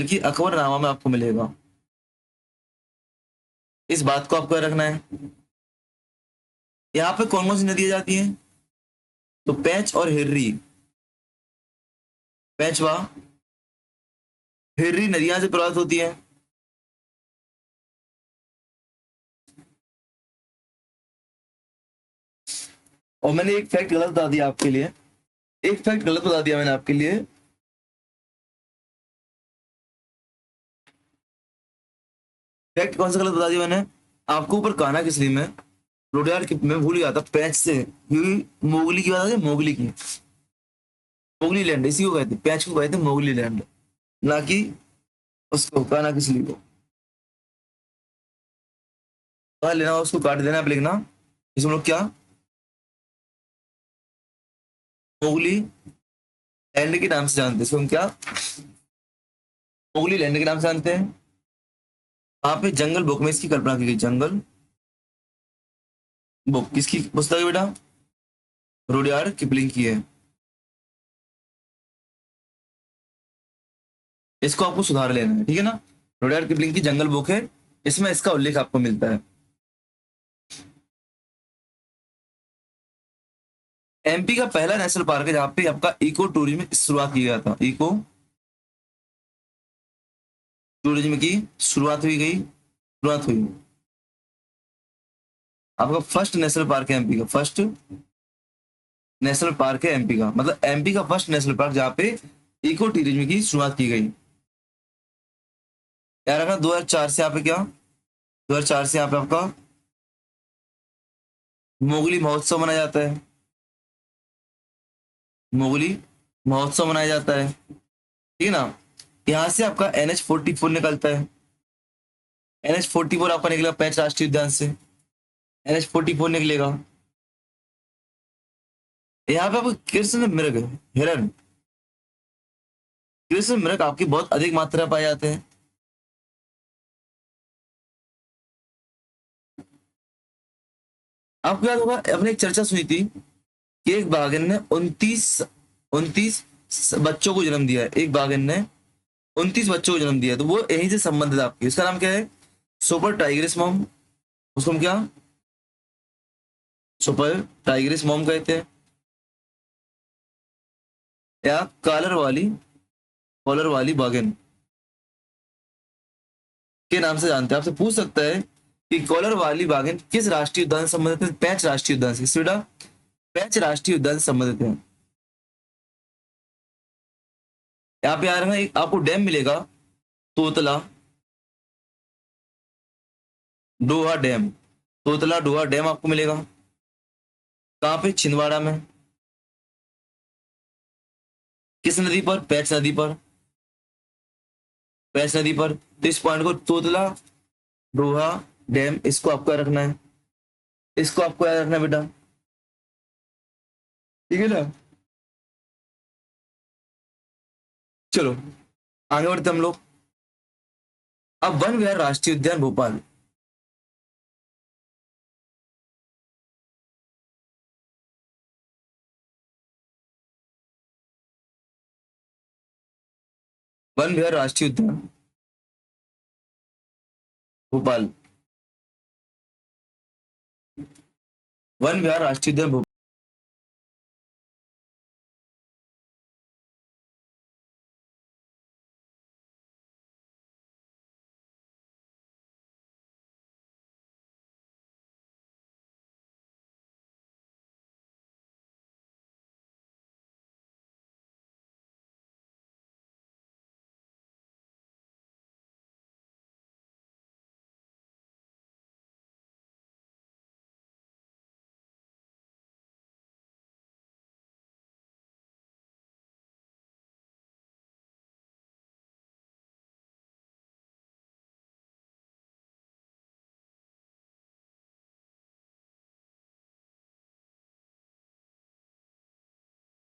की अकबरनामा में आपको मिलेगा। इस बात को आपको याद रखना है। यहाँ पे कौन कौन सी नदियां जाती हैं? तो पेंच और हिर्री, पेंचवा हिर्री नदियां से प्रभावित होती हैं। और मैंने एक फैक्ट गलत बता दिया आपके लिए। एक फैक्ट गलत बता दिया मैंने आपके लिए। फैक्ट कौन सा गलत बता दिया मैंने आपको? ऊपर कान्हा किसली में, रुडयार्ड की मैं भूल गया था पेंच से, क्योंकि मोगली की बात आती है, मोगली की। मोगली लैंड इसी को कहते, पेंच को कहते मोगली लैंड, ना कि उसको कान्हा किसली को। कहा लेना उसको काट देना, आप लिखना इसमें लोग क्या मोगली लैंड के नाम से जानते हैं। इसको हम क्या मोगली लैंड के नाम से जानते हैं। वहां पे जंगल बुक में इसकी कल्पना की गई। जंगल बुक किसकी पुस्तक है बेटा? रुडयार्ड किपलिंग की है। इसको आपको सुधार लेना है, ठीक है ना? रुडयार्ड किपलिंग की जंगल बुक है, इसमें इसका उल्लेख आपको मिलता है। एमपी का पहला नेशनल पार्क है जहां पे आपका इको टूरिज्म की शुरुआत की गया था। इको टूरिज्म की शुरुआत हुई। आपका फर्स्ट नेशनल पार्क है एमपी का, फर्स्ट नेशनल पार्क है एमपी का, मतलब एमपी का फर्स्ट नेशनल पार्क जहां पे इको टूरिज्म की शुरुआत की गई। यार रखा 2004 से यहाँ पे क्या, 2004 से यहाँ पे आपका मोगली महोत्सव मनाया जाता है। मोगली महोत्सव मनाया जाता है, ठीक है ना? यहाँ से आपका NH44 निकलता है। NH44 आपका निकलेगा पेंच राष्ट्रीय उद्यान से। NH44 निकलेगा। यहाँ पे आपको कृष्ण मृग, हिरण, कृष्ण मृग आपकी बहुत अधिक मात्रा में पाए जाते हैं। आपको याद होगा अपने एक चर्चा सुनी थी कि एक बाघिन ने 29 बच्चों को जन्म दिया है। एक बाघिन ने 29 बच्चों को जन्म दिया है, तो वो यहीं से संबंधित आपकी, उसका नाम क्या है? Super Tigris mom. उसको हम क्या सुपर टाइग्रिस मॉम कहते हैं, या कॉलर वाली बाघिन के नाम से जानते हैं। आपसे पूछ सकता है कि कॉलर वाली बाघिन किस राष्ट्रीय उद्यान से संबंधित है? पेंच राष्ट्रीय उद्यान से। किस बेटा? पेंच राष्ट्रीय उद्यान से संबंधित है। यहाँ पे आ रहा है, एक आपको डैम मिलेगा, तोतला डोहा डैम। तोतला डोहा डैम आपको मिलेगा कहाँ पे? छिंदवाड़ा में। किस नदी पर? पेंच नदी पर। पेंच नदी पर। तो इस पॉइंट को तोतला डोहा डैम, इसको आपको याद रखना है। इसको आपको याद रखना है बेटा, ठीक है ना? चलो आगे बढ़ते हम लोग। अब वन विहार राष्ट्रीय उद्यान भोपाल। वन विहार राष्ट्रीय उद्यान भोपाल। वन विहार राष्ट्रीय उद्यान भोपाल।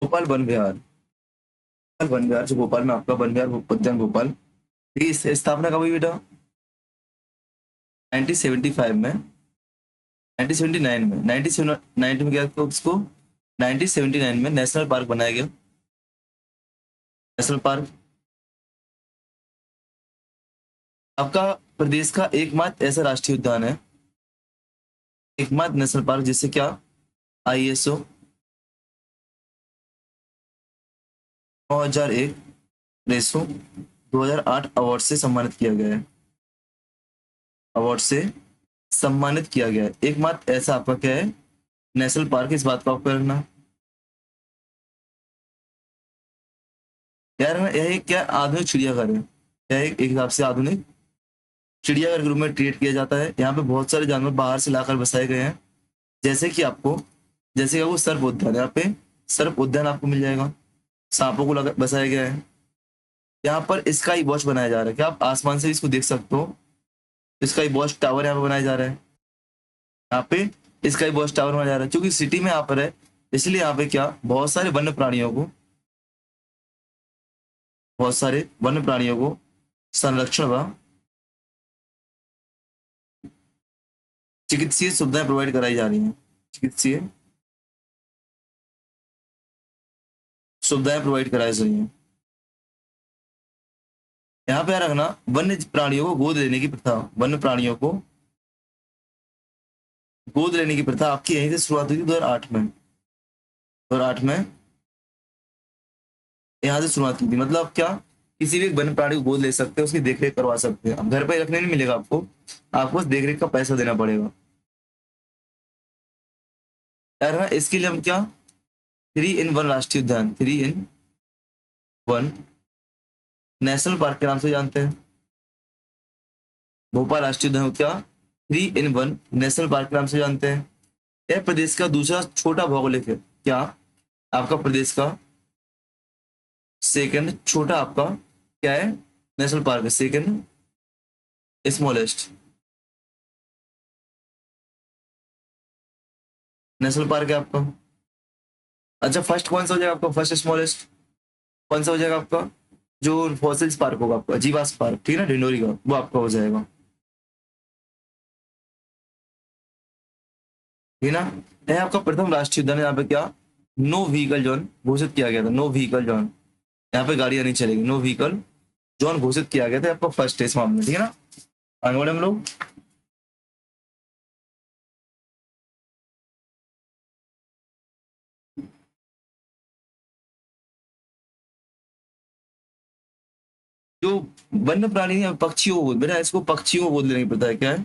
भोपाल वन विहार, भोपाल वन विहार जो भोपाल में आपका वन विहार उद्यान भोपाल, ठीक है, स्थापना कब हुई बेटा? 1975 में, 1979 में, 1990 में क्या था उसको, 1979 में नेशनल पार्क बनाया गया। नेशनल पार्क आपका प्रदेश का एकमात्र ऐसा राष्ट्रीय उद्यान है, एकमात्र नेशनल पार्क जिससे क्या ISO 9001 रेसो 2008 अवार्ड से सम्मानित किया गया है, अवार्ड से सम्मानित किया गया है। एकमात्र ऐसा आपका क्या है नेशनल पार्क, इस बात को आपको रखना यार। यह एक क्या आधुनिक चिड़ियाघर है, यह एक हिसाब से आधुनिक चिड़ियाघर के रूप में ट्रीट किया जाता है। यहाँ पे बहुत सारे जानवर बाहर से लाकर बसाए गए हैं, जैसे कि आपको, जैसे कि आपको सर्प उद्यान, यहाँ पे सर्प उद्यान आपको मिल जाएगा, सांपों को बसाया गया है। यहाँ पर स्काई वॉच बनाया जा रहा है, क्या आप आसमान से इसको देख सकते हो, स्काई वॉच टावर यहाँ पे बनाया जा रहा है, यहाँ पे स्काई वॉच टावर बनाया जा रहा है क्योंकि सिटी में यहाँ पर है, इसलिए यहाँ पे क्या बहुत सारे वन्य प्राणियों को, बहुत सारे वन्य प्राणियों को संरक्षण व चिकित्सीय सुविधाएं प्रोवाइड कराई जा रही हैं, चिकित्सीय सुविधाएं प्रोवाइड कराई जा रही हैं। यहाँ पे रखना वन्य प्राणियों को गोद लेने की प्रथा, वन्य प्राणियों को गोद लेने की प्रथा आपकी यहीं से शुरुआत हुई थी 2008 में, 2008 में यहाँ से शुरुआत की थी। मतलब क्या किसी भी वन्य प्राणी को गोद ले सकते हैं, उसकी देखरेख करवा सकते हैं। अब घर पे रखने नहीं मिलेगा आपको, आपको बस देखरेख का पैसा देना पड़ेगा यार। है इसके लिए हम क्या 3 in 1 राष्ट्रीय उद्यान, 3 in 1 नेशनल पार्क के नाम से जानते हैं। भोपाल राष्ट्रीय उद्यान को क्या 3 in 1 नेशनल पार्क के नाम से जानते हैं। यह प्रदेश का दूसरा छोटा भौगोलिक है, क्या आपका प्रदेश का सेकंड छोटा आपका क्या है नेशनल पार्क है, सेकंड स्मॉलेस्ट नेशनल पार्क है आपका। अच्छा फर्स्ट कौन सा हो जाएगा आपका, फर्स्ट स्मॉलेस्ट कौन सा हो जाएगा आपका, जो फॉसिल्स पार्क होगा आपका, जीवास पार्क, ठीक है ना, ढिंडोरी का, वो आपका हो जाएगा, ठीक है ना। यह आपका प्रथम राष्ट्रीय उद्यान है, यहाँ पे क्या नो व्हीकल जोन घोषित किया गया था, नो व्हीकल जोन, यहाँ पे गाड़ियां नहीं चलेगी, नो व्हीकल जोन घोषित किया गया था आपका फर्स्ट इस मामले में, ठीक है ना। आगे बढ़े हम लोग। जो वन्य प्राणी है पक्षियों को बेटा, इसको पक्षियों को गोद लेने की प्रथा है, क्या है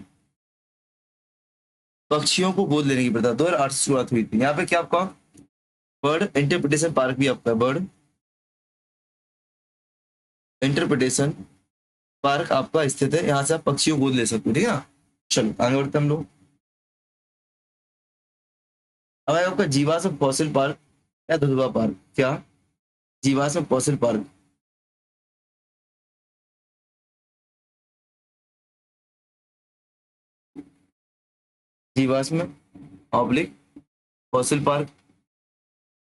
पक्षियों को गोद लेने की प्रथा 2008 से शुरुआत हुई थी। यहाँ पे क्या आपका बर्ड इंटरप्रिटेशन पार्क भी आपका, बर्ड इंटरप्रिटेशन पार्क आपका स्थित है, यहाँ से आप पक्षियों को गोद ले सकते हो, ठीक है ना। चलो आगे बढ़ते हम लोग। अब है आपका जीवाश्म फॉसिल पार्क या दुधवा पार्क, क्या जीवाश्म फॉसिल पार्क, जीवाश्म oblique fossil park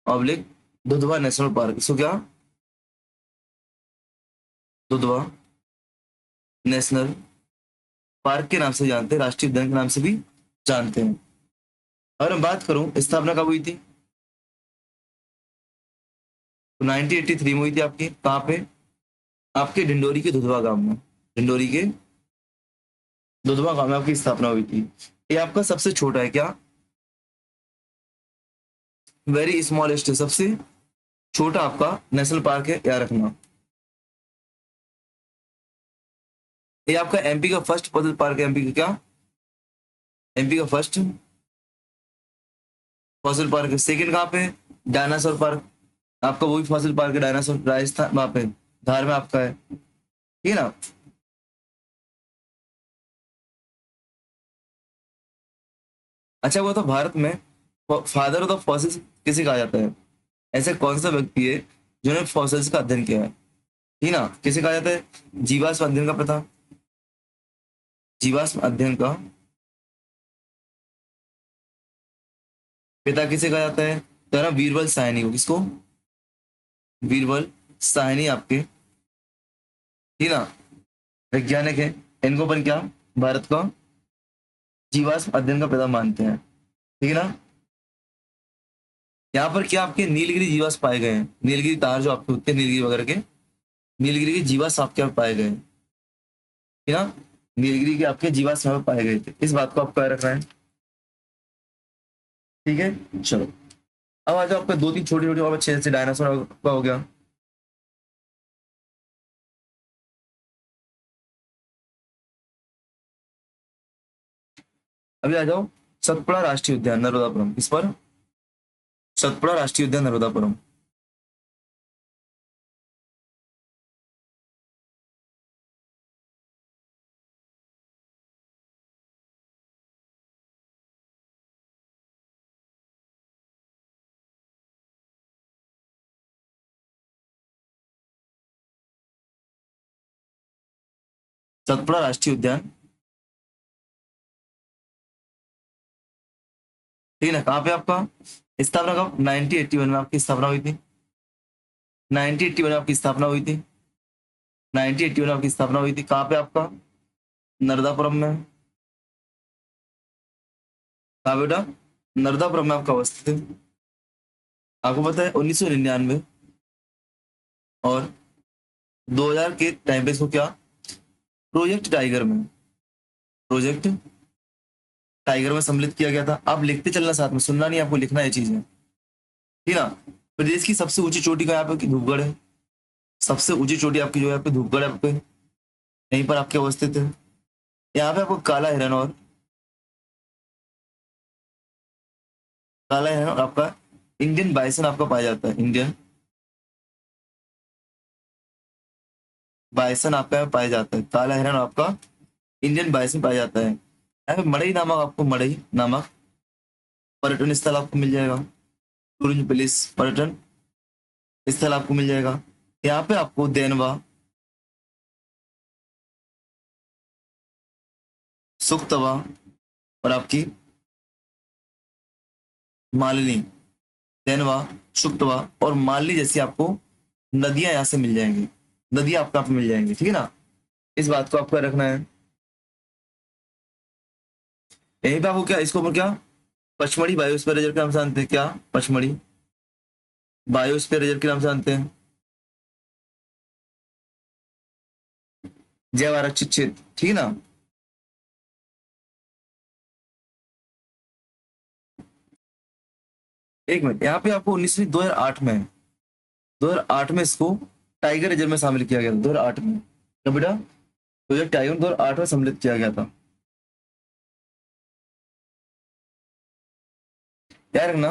oblique Dudhwa national park, इसको क्या दुधवा नेशनल पार्क के नाम से जानते हैं, राष्ट्रीय उद्यान के नाम से भी जानते हैं। अगर मैं बात करूं स्थापना कब हुई थी, तो 1983 में हुई थी आपकी, कहाँ पे आपके ढिंडोरी के दुधवा गांव में, ढिंडोरी के दुधवा गांव में आपकी स्थापना हुई थी। ये आपका सबसे छोटा है, क्या वेरी स्मॉलेस्ट है, सबसे छोटा आपका नेशनल पार्क है, याद रखना। ये आपका MP का फर्स्ट फॉसिल पार्क है, MP का क्या MP का फर्स्ट फॉसिल पार्क है। सेकंड कहाँ पे डायनासोर पार्क, आपका वही फॉसिल पार्क है डायनासोर, राजस्थान वहां पे धार में आपका है, ठीक है ना। अच्छा वो तो भारत में फादर ऑफ द फॉसिल्स किसे कहा जाता है, ऐसे कौन सा व्यक्ति है जिन्होंने फॉसिल्स का अध्ययन किया है, ठीक ना, किसे कहा जाता है जीवाश्म अध्ययन का प्रथा, जीवाश्म अध्ययन का पिता किसे कहा जाता है, तो है ना वीरबल साहनी को, किसको बीरबल साहनी आपके, ठीक ना, वैज्ञानिक है। इनको अपन क्या, भारत का जीवाश्म अध्ययन का पिता मानते हैं, ठीक है ना। यहाँ पर क्या आपके नीलगिरी जीवाश्म पाए गए हैं, नीलगिरी तार जो आपके होते हैं नीलगिरी वगैरह के, नीलगिरी के जीवाश्म आपके यहाँ पाए गए हैं, ठीक है ना। नीलगिरी के आपके जीवाश्म यहाँ पे पाए गए थे, इस बात को आपको याद रखना है, ठीक है। चलो अब आ जाओ आपका दो तीन छोटे छोटे और अच्छे जैसे डायनासोर का हो गया। अभी आ जाओ सतपुड़ा राष्ट्रीय उद्यान नर्मदापुरम, इस पर सतपुड़ा राष्ट्रीय उद्यान नर्मदापुरम। सतपुड़ा राष्ट्रीय उद्यान, ठीक है ना, कहाँ पे आपका स्थापना कब, 1981 में आपकी स्थापना हुई थी, 1981 में आपकी स्थापना हुई थी, 1981 में आपकी स्थापना हुई थी, कहाँ पे आपका, नर्मदापुरम में, कहाँ बेटा, नर्मदापुरम में आपका अवस्थित है। आपको पता है 1999 और 2000 के टाइम पे इसको क्या, प्रोजेक्ट टाइगर में, प्रोजेक्ट टाइगर में सम्मिलित किया गया था। आप लिखते चलना साथ में, सुनना नहीं, आपको लिखना है चीजें, ठीक ना। प्रदेश की सबसे ऊंची चोटी का यहाँ पे धूपगढ़ है, सबसे ऊंची चोटी आपकी जो है यहाँ पे धूपगढ़ है, आपके यहीं पर आपके अवस्थित है। यहाँ पे आपको काला हिरन और आपका इंडियन बाइसन आपका पाया जाता है, इंडियन बाइसन आपका यहाँ पाया जाता है, काला हिरन और आपका इंडियन बाइसन पाया जाता है। यहाँ पे मड़ई नामक आपको, मड़ई नामक पर्यटन स्थल आपको मिल जाएगा, टूरिज्म प्लेस, पर्यटन स्थल आपको मिल जाएगा। यहाँ पे आपको देनवा, सुखतवा और आपकी मालिनी, देनवा, सुखतवा और मालिनी जैसी आपको नदियां यहाँ से मिल जाएंगी, नदियां आपको यहाँ पे मिल जाएंगी, ठीक है ना। इस बात को आपको रखना है। यहीं पे आपको क्या, इसको ऊपर क्या, पचमढ़ी बायोस्फीयर रिजर्व के नाम से जानते हैं, क्या, पचमढ़ी बायोस्फीयर रिजर्व के नाम से जानते हैं, जैव आरक्षित क्षेत्र, ठीक है ना। एक मिनट, यहाँ पे आपको 2008 में, 2008 में इसको टाइगर रिजर्व में शामिल किया गया था, 2008 में, क्या बेटा, प्रोजेक्ट टाइगर 2008 में सम्मिलित किया गया था, क्या रखना।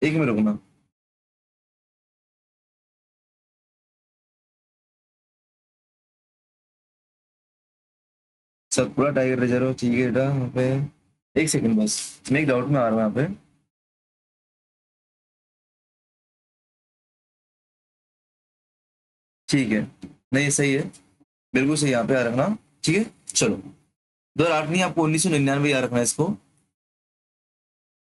एक मिनट रुकना, सतपुड़ा टाइगर रिजर्व, ठीक है बेटा, यहाँ पे एक सेकंड बस, मैं एक डाउट में आ रहा हूँ यहाँ पे। ठीक है, नहीं सही है, बिल्कुल सही, यहाँ पे याद रखना, ठीक है। चलो 2008 नहीं, आपको 1999 याद रखना है इसको,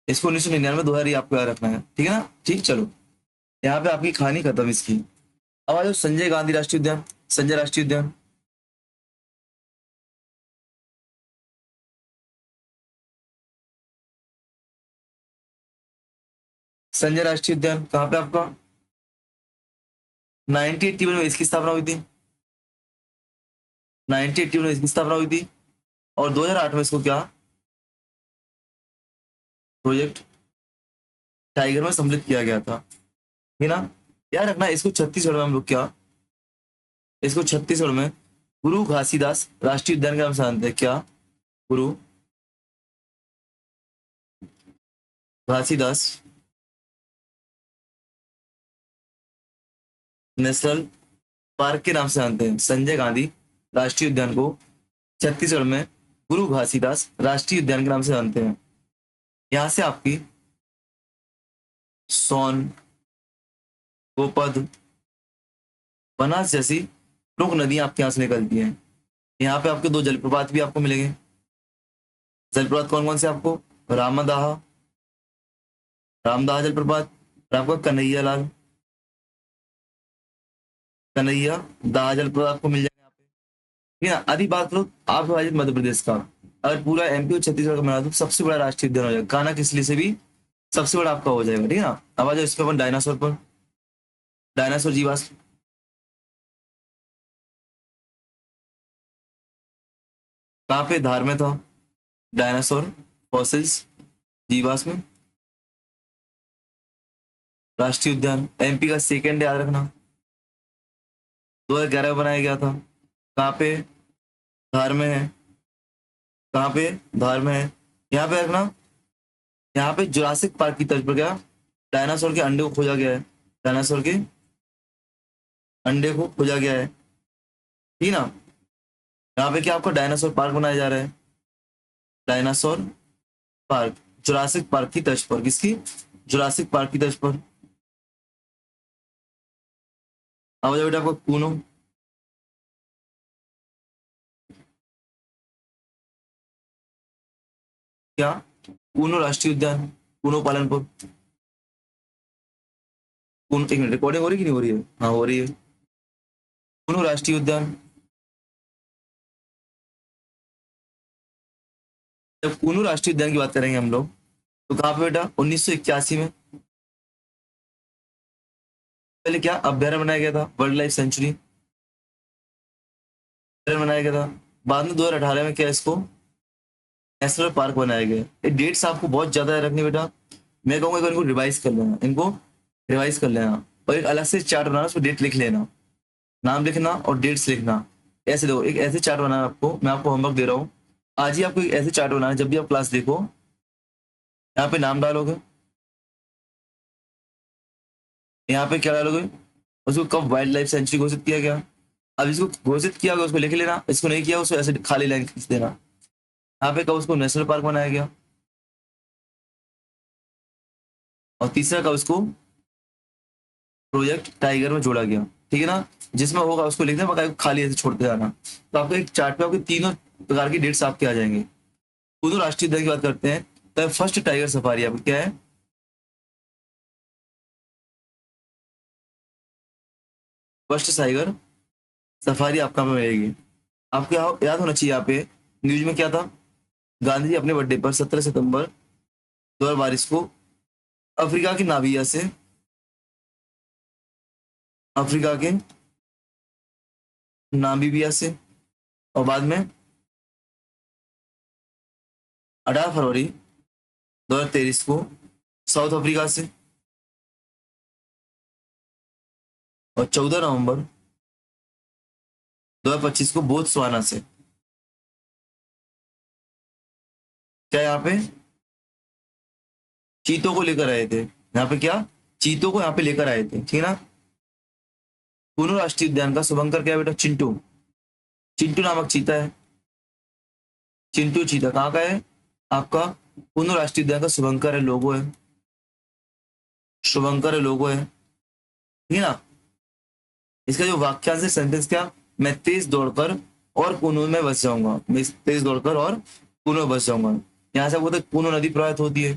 इसको 1999 2000 ही आपको याद रखना है, ठीक है ना, ठीक। चलो यहाँ पे आपकी कहानी खत्म इसकी। अब आ जाओ संजय गांधी राष्ट्रीय उद्यान, संजय राष्ट्रीय उद्यान, संजय राष्ट्रीय उद्यान कहाँ पे आपका, 1981 में इसकी स्थापना हुई थी, 1981 में इसकी स्थापना हुई थी और 2008 में इसको क्या, प्रोजेक्ट टाइगर में सम्मिलित किया गया था, है ना। याद रखना इसको छत्तीसगढ़ में हम लोग क्या, इसको छत्तीसगढ़ में गुरु घासीदास राष्ट्रीय उद्यान के नाम से जानते हैं, क्या, गुरु घासीदास नेशनल पार्क के नाम से जानते हैं, संजय गांधी राष्ट्रीय उद्यान को छत्तीसगढ़ में गुरु घासीदास राष्ट्रीय उद्यान के नाम से जानते हैं। यहाँ से आपकी सोन, गोपद, बनास जैसी प्रमुख नदियां आपके यहाँ से निकलती हैं। यहाँ पे आपके दो जलप्रपात भी आपको मिलेंगे। जलप्रपात कौन कौन से आपको? रामदाह, रामदाह जलप्रपात, और आपका कन्हैया लाल, कन्हैया दाह जलप्रपात आपको मिल जाएगा यहाँ पे। ठीक है ना। आधी बात करो आप राज्य मध्य प्रदेश का, अगर पूरा एमपी और छत्तीसगढ़ का बना दो सबसे बड़ा राष्ट्रीय उद्यान हो जाएगा। कान्हा किसली से भी सबसे बड़ा आपका हो जाएगा। ठीक है ना। अब आ जाओ इस पे अपन डायनासोर पर। डायनासोर जीवाश्म कहाँ पे? धार में था डायनासोर फॉसिल्स जीवाश्म राष्ट्रीय उद्यान। एमपी का सेकंड याद रखना, 2011 में बनाया गया था। कहाँ पे? धार में है। कहाँ पे? धार में है। यहाँ पे रखना, यहाँ पे जुरासिक पार्क की तर्ज पर क्या डायनासोर के अंडे को खोजा गया है। डायनासोर के अंडे को खोजा गया है। ठीक है ना। यहाँ पे क्या आपका डायनासोर पार्क बनाया जा रहा है। डायनासोर पार्क जुरासिक पार्क की तर्ज पर। किसकी? जुरासिक पार्क की तर्ज पर। अब बेटा आपको कूनो, क्या कूनो राष्ट्रीय उद्यान, कूनो पालनपुर। कूनो, एक मिनट, रिकॉर्डिंग हो रही कि नहीं हो रही है? हाँ हो रही है। कूनो राष्ट्रीय उद्यान। जब कूनो राष्ट्रीय उद्यान की बात करेंगे हम लोग तो कहाँ पे बेटा? 1981 में पहले क्या अभ्यारण्य बनाया गया था, वर्ल्ड लाइफ सेंचुरी बनाया गया था। बाद में 2018 में क्या इसको नेशनल पार्क बनाया गया। ये डेट्स आपको बहुत ज्यादा याद रखनी बेटा। मैं कहूंगा एक बार इनको रिवाइज कर लेना, इनको रिवाइज कर लेना और एक अलग से चार्ट बनाना, उसमें डेट लिख लेना, नाम लिखना और डेट्स लिखना। ऐसे देखो, एक ऐसे चार्ट बनाना आपको, मैं आपको होमवर्क दे रहा हूँ आज ही। आपको एक ऐसे चार्ट बनाना, जब भी आप क्लास देखो यहाँ पे नाम डालोगे, यहाँ पे क्या डालोगे, उसको कब वाइल्ड लाइफ सेंचुरी घोषित किया गया। अब इसको घोषित किया गया उसको लिख लेना, इसको नहीं किया उसको ऐसे खाली लाइन खींच देना। यहाँ पे कब उसको नेशनल पार्क बनाया गया, और तीसरा कब उसको प्रोजेक्ट टाइगर में जोड़ा गया। ठीक है ना। जिसमें होगा उसको लिखना, बाकी खाली ऐसे छोड़ते जाना। तो आपको एक चार्ट पे आपके तीनों प्रकार की डेट्स आपके आ जाएंगे। दोनों राष्ट्रीय उद्यान की बात करते हैं तो फर्स्ट टाइगर सफारी आपको क्या है? फर्स्ट टाइगर सफारी आपका में मिलेगी। आपको याद होना चाहिए, यहाँ पे न्यूज में क्या था, गांधी जी अपने बर्थडे पर 17 सितंबर 2022 को अफ्रीका की नामिबिया से, अफ्रीका के नामीबिया से, और बाद में 18 फरवरी 2023 को साउथ अफ्रीका से, और 14 नवंबर 2025 को बोत्सवाना से। क्या यहाँ पे चीतों को लेकर आए थे, यहाँ पे क्या चीतों को यहाँ पे लेकर आए थे। ठीक है ना। कूनो राष्ट्रीय उद्यान का शुभंकर क्या है बेटा? चिंटू, चिंटू नामक चीता है। चिंटू चीता कहाँ का है आपका? कूनो राष्ट्रीय उद्यान का शुभंकर है, लोगो है, शुभंकर है, लोगो है। ठीक है ना। इसका जो वाक्यांश है सेंटेंस क्या? मैं तेज दौड़कर और कूनो में बस जाऊंगा, मैं तेज दौड़कर और कूनो में बस जाऊंगा। यहाँ से बोलते कूनो नदी प्रवाहित होती है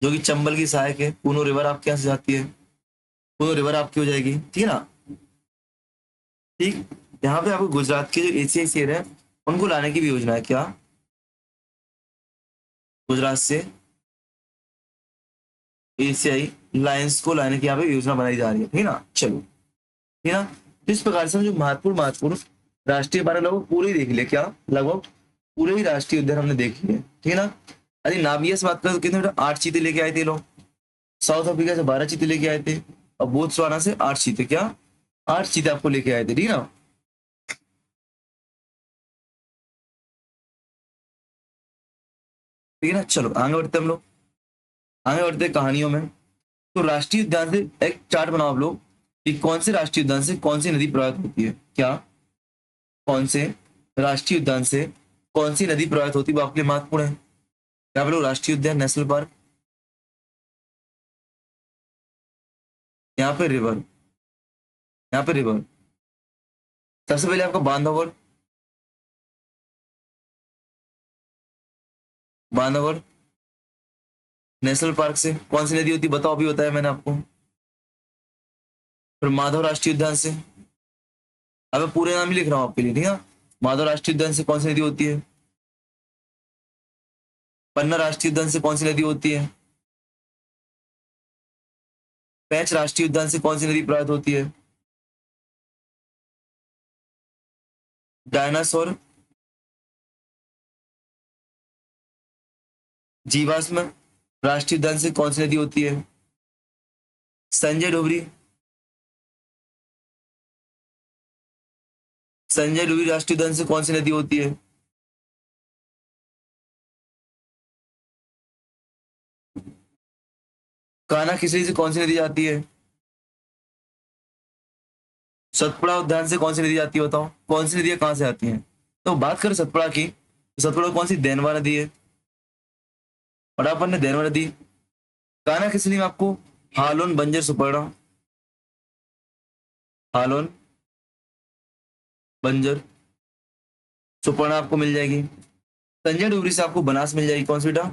जो कि चंबल की सहायक है। कूनो रिवर आपके यहाँ से जाती है, कूनो रिवर आपकी हो जाएगी। ठीक है ना। ठीक। यहाँ पे आपको गुजरात के जो एशियाई शेर है उनको लाने की भी योजना है। क्या? गुजरात से एशियाई लायंस को लाने की यहाँ पे योजना बनाई जा रही है। ठीक है ना। चलो, ठीक है ना। तो इस प्रकार से हम जो महत्वपूर्ण महत्वपूर्ण राष्ट्रीय पार्क लगभग पूरे ही देख लिया। क्या लगभग पूरे ही राष्ट्रीय उद्यान हमने देख लिए। ठीक है ना। अरे नामिबिया से बात करें तो कितने बेटा? 8 चीते लेके आए थे लोग। साउथ अफ्रीका से 12 चीते लेके आए थे, और बोत्सवाना से 8 चीते। क्या 8 चीते आपको लेके आए थे। ठीक है ना। ठीक है ना। चलो आगे बढ़ते हम लोग, आगे बढ़ते हैं कहानियों में। तो राष्ट्रीय उद्यान से एक चार्ट बनाओ आप लोग कि कौन से राष्ट्रीय उद्यान से कौन सी नदी प्रवाहित होती है। क्या कौन से राष्ट्रीय उद्यान से कौन सी नदी प्रवाहित होती है, वो आपके लिए महत्वपूर्ण है। क्या आप लोग राष्ट्रीय उद्यान नेशनल पार्क, यहाँ पे रिवर, यहाँ पे रिवर, सबसे पहले आपका बांधवगढ़, बांधवगढ़ नेशनल पार्क से कौन सी नदी होती है बताओ, अभी बताया मैंने आपको। फिर माधव राष्ट्रीय उद्यान से, अब मैं पूरे नाम ही लिख रहा हूँ आपके लिए, ठीक है। माधव राष्ट्रीय उद्यान से कौन सी नदी होती है? पन्ना राष्ट्रीय उद्यान से कौन सी नदी होती है? पेंच राष्ट्रीय उद्यान से कौन सी नदी प्रवाहित होती है? डायनासोर जीवाश्म राष्ट्रीय उद्यान से कौन सी नदी होती है? संजय डोबरी, संजय डोबरी राष्ट्रीय उद्यान से कौन सी नदी होती है? कान्हा खिसड़ी से कौन सी नदी जाती है? सतपुड़ा उद्यान से कौन सी नदी जाती है बताओ, कौन सी नदियां कहाँ से आती हैं? तो बात करें सतपुड़ा की, तो सतपुड़ा कौन सी देनवा नदी है, और अपन ने देनवा नदी। कान्हा खिसड़ी में आपको हालोन बंजर सुपर्णा, हालोन बंजर सुपर्णा आपको मिल जाएगी। संजय डोबरी से आपको बनास मिल जाएगी, कौन सी बेटा?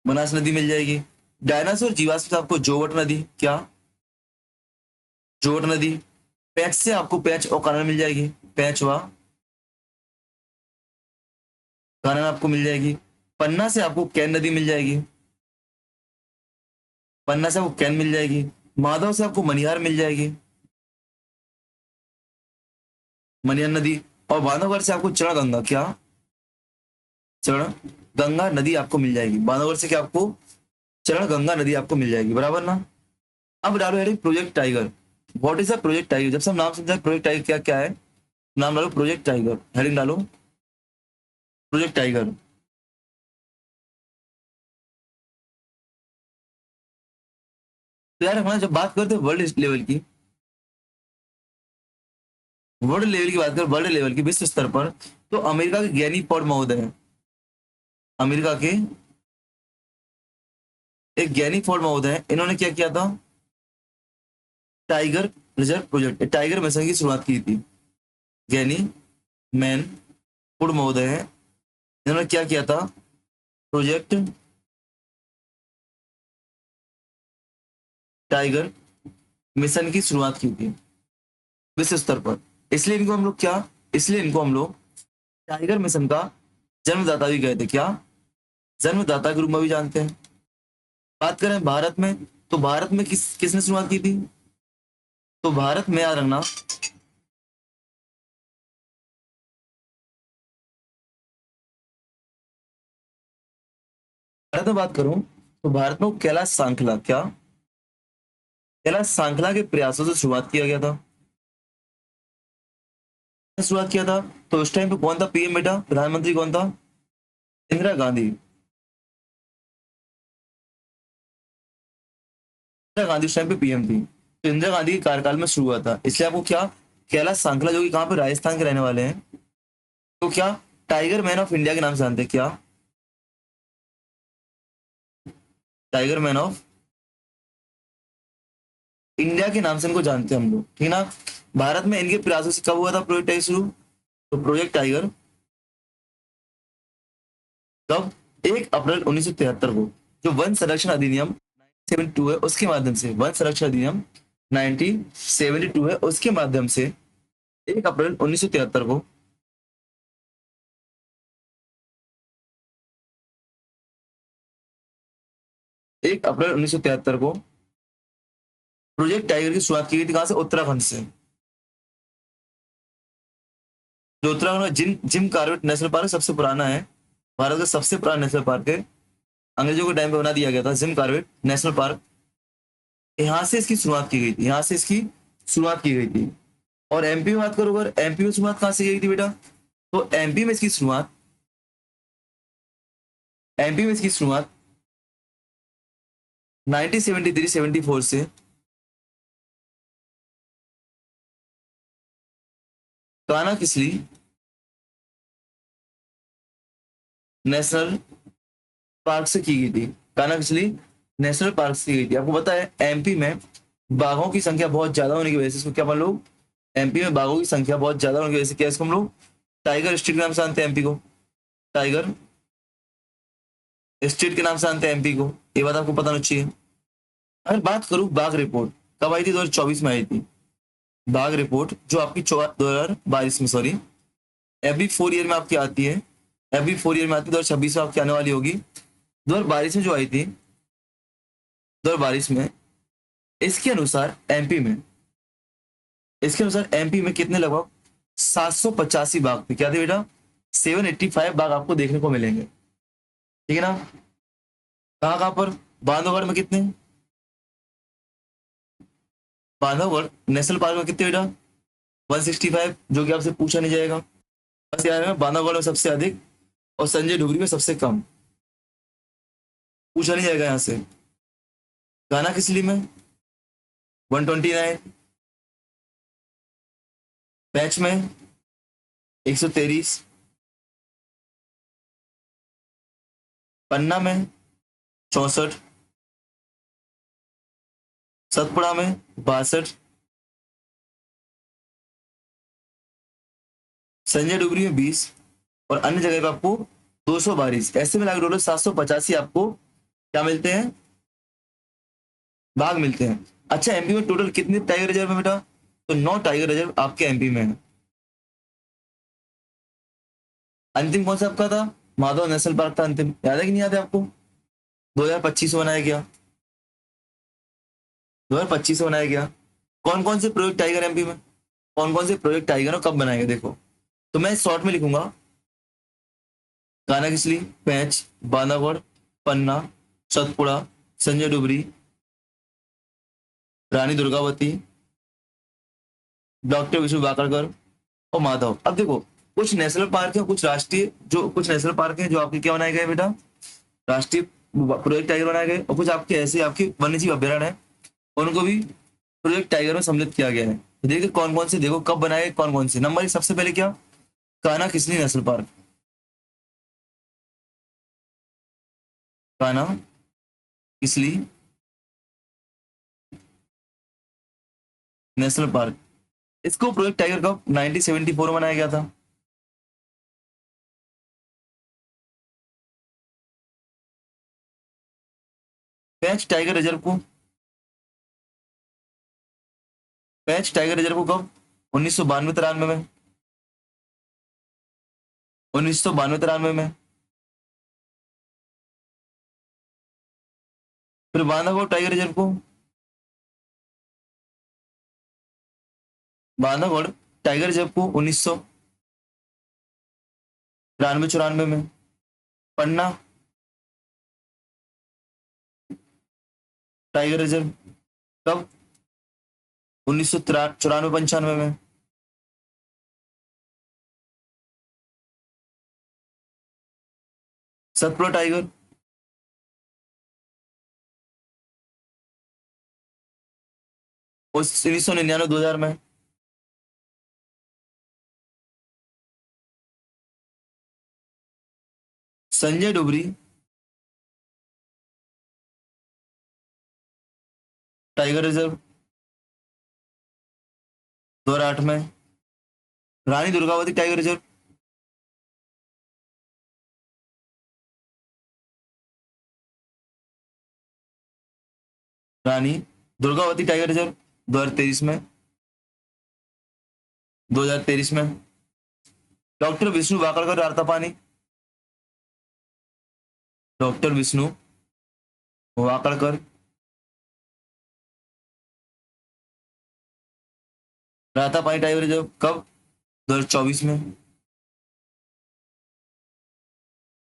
बनास नदी मिल जाएगी। डायनासोर जीवाश्म से आपको जोवट नदी, क्या? जोवट नदी। पैंच से आपको पैंच और कानन मिल जाएगी, पैंचवा कानन आपको मिल जाएगी। पन्ना से आपको कैन नदी मिल जाएगी, पन्ना से आपको कैन मिल जाएगी। माधव से आपको मनिहार मिल जाएगी, मनिहार नदी। और बांधवगढ़ से आपको चरणगंगा, क्या? चरण गंगा नदी आपको मिल जाएगी। बांधवगढ़ से क्या आपको चरण गंगा नदी आपको मिल जाएगी, बराबर ना। अब डालो heading project tiger. What is a project tiger? जब से हम नाम समझा प्रोजेक्ट टाइगर क्या क्या है, नाम डालो प्रोजेक्ट टाइगर, हेडिंग डालो प्रोजेक्ट टाइगर। तो यार हमारा जब बात करते हैं वर्ल्ड लेवल की, वर्ल्ड लेवल की बात करें, वर्ल्ड लेवल की विश्व स्तर पर, तो अमेरिका के ज्ञानी पॉल महोदय हैं, अमेरिका के एक ज्ञानी फॉर्ड महोदय हैं, इन्होंने क्या किया था? Tiger reserve project, tiger mission की शुरुआत की थी। ज्ञानी मैन फूड महोदय हैं, इन्होंने क्या किया था? प्रोजेक्ट टाइगर मिशन की शुरुआत की थी विश्व स्तर पर। इसलिए इनको हम लोग क्या, इसलिए इनको हम लोग टाइगर मिशन का जन्मदाता भी कहते, क्या? जन्मदाता के रूप में भी जानते हैं। बात करें भारत में, तो भारत में किसने शुरुआत की थी? तो भारत में याद रखना, भारत में बात करूं तो भारत में कैलाश सांखला, क्या? कैलाश सांखला के प्रयासों से शुरुआत किया गया था, शुरुआत किया था। तो उस टाइम पे कौन था पीएम बेटा, प्रधानमंत्री कौन था? इंदिरा गांधी, इंदिरा गांधी उस टाइम पे पीएम थी। तो इंदिरा गांधी के कार्यकाल में शुरू हुआ था, इसलिए आपको क्या, कैलाश सांखला जो कि कहाँ पे राजस्थान के रहने वाले हैं, तो क्या टाइगर मैन ऑफ इंडिया के नाम से जानते हैं, क्या? टाइगर मैन ऑफ इंडिया के नाम से इनको जानते हैं हम लोग, ठीक ना। भारत में इनके प्रयासों से कब हुआ था प्रोजेक्ट टाइगर शुरू? तो प्रोजेक्ट टाइगर कब? 1 अप्रैल 1973 को, जो वन संरक्षण अधिनियम 1972 है उसके माध्यम से, वन संरक्षण अधिनियम 1972 है उसके माध्यम से 1 अप्रैल 1973 को 1 अप्रैल 1973 को प्रोजेक्ट टाइगर की शुरुआत की गई थी, कहां से? उत्तराखंड से। जो उत्तराखंड में जिम कॉर्बेट नेशनल पार्क सबसे पुराना है, भारत का सबसे पुराना नेशनल पार्क है, अंग्रेजों के टाइम पे बना दिया गया था जिम कॉर्बेट नेशनल पार्क। यहाँ से इसकी शुरुआत की गई थी, यहाँ से इसकी शुरुआत की गई थी। और एमपी में बात करो, अगर एमपी में शुरुआत कहाँ से की गई थी बेटा, तो एमपी में इसकी शुरुआत, एमपी में इसकी शुरुआत 1973-74 से कान्हा किसली नेशनल पार्क से की गई थी, कान्हा किसली नेशनल पार्क से की गई थी। आपको पता है एमपी में बाघों की संख्या बहुत ज्यादा होने की वजह से इसको क्या मान लो, एमपी में बाघों की संख्या बहुत ज्यादा होने की वजह से क्या इसको हम लोग टाइगर स्टेट के नाम से जानते हैं एमपी को, टाइगर स्टेट के नाम से जानते हैं एमपी को, ये बात आपको पता होनी चाहिए। अगर बात करूं बाघ रिपोर्ट कब आई थी, 2024 में आई थी। बाघ रिपोर्ट जो आपकी 2022 में, सॉरी, एवरी 4 ईयर में आपकी आती है, एवरी 4 ईयर में आती है, 2026 में आपकी आने वाली होगी। 2022 में जो आई थी, 2022 में, इसके अनुसार एमपी में, इसके अनुसार एमपी में कितने, लगभग 785 बाघ थे। क्या थे बेटा, 785 बाघ आपको देखने को मिलेंगे, ठीक है ना। कहाँ कहाँ पर, बांधवगढ़ में कितने, बांधवगढ़ नेशनल पार्क में कितने बेटा, 165, जो कि आपसे पूछा नहीं जाएगा। बस यार है बांधवगढ़ में सबसे अधिक और संजय डुगरी में सबसे कम, पूछा नहीं जाएगा यहाँ से। गाना किसली में 129, पैच में 123, पन्ना में 64, सतपुड़ा में 62, संजय डुगरी में 20 और अन्य जगह पे आपको 222। ऐसे मिला टोटल 785 आपको क्या मिलते हैं, बाघ मिलते हैं। अच्छा एमपी में टोटल कितने टाइगर रिजर्व है बेटा, तो 9 टाइगर रिजर्व आपके एमपी में है। अंतिम कौन सा आपका था, माधव नेशनल पार्क था अंतिम, याद है कि नहीं याद है आपको, 2025 में बनाया गया, 2025 में बनाया गया। कौन कौन से प्रोजेक्ट टाइगर एमपी में, कौन कौन से प्रोजेक्ट टाइगर और कब बनाए गए देखो, तो मैं शॉर्ट में लिखूंगा, कान्हा किसली, पैंच, बांधागढ़, पन्ना, सतपुड़ा, संजय डुबरी, रानी दुर्गावती, डॉक्टर विष्णु वाकड़कर और माधव। अब देखो कुछ नेशनल पार्क है, कुछ राष्ट्रीय, जो कुछ नेशनल पार्क है जो आपके क्या बनाए गए बेटा, राष्ट्रीय प्रोजेक्ट टाइगर बनाए गए, और कुछ आपके ऐसे आपके वन्यजीव अभ्यारण्य है उनको भी प्रोजेक्ट टाइगर में सम्मिलित किया गया है। तो देखिए कौन कौन से, देखो कब बनाए गए कौन कौन से। नंबर एक सबसे पहले क्या, Kanha Kisli national park, Kanha Kisli national park, इसको प्रोजेक्ट टाइगर कब 1974 में बनाया गया था। पैंच टाइगर रिजर्व को, पैंच टाइगर रिजर्व को कब, 1992-93 में, 1992-93 में। फिर बांधागढ़ टाइगर रिजर्व को, बांधागढ़ टाइगर रिजर्व को 1993-94 में। पन्ना टाइगर रिजर्व कब, 1994-95 में। सतपुड़ा टाइगर, उस 1999-2000 में। संजय डुबरी टाइगर रिजर्व 2008 में। Rani Durgavati tiger reserve, Rani Durgavati tiger reserve 2023 में, 2023 में। Doctor Vishnu Wakadkar Ratapani, doctor Vishnu Wakadkar Ratapani tiger reserve कब, 2024 में।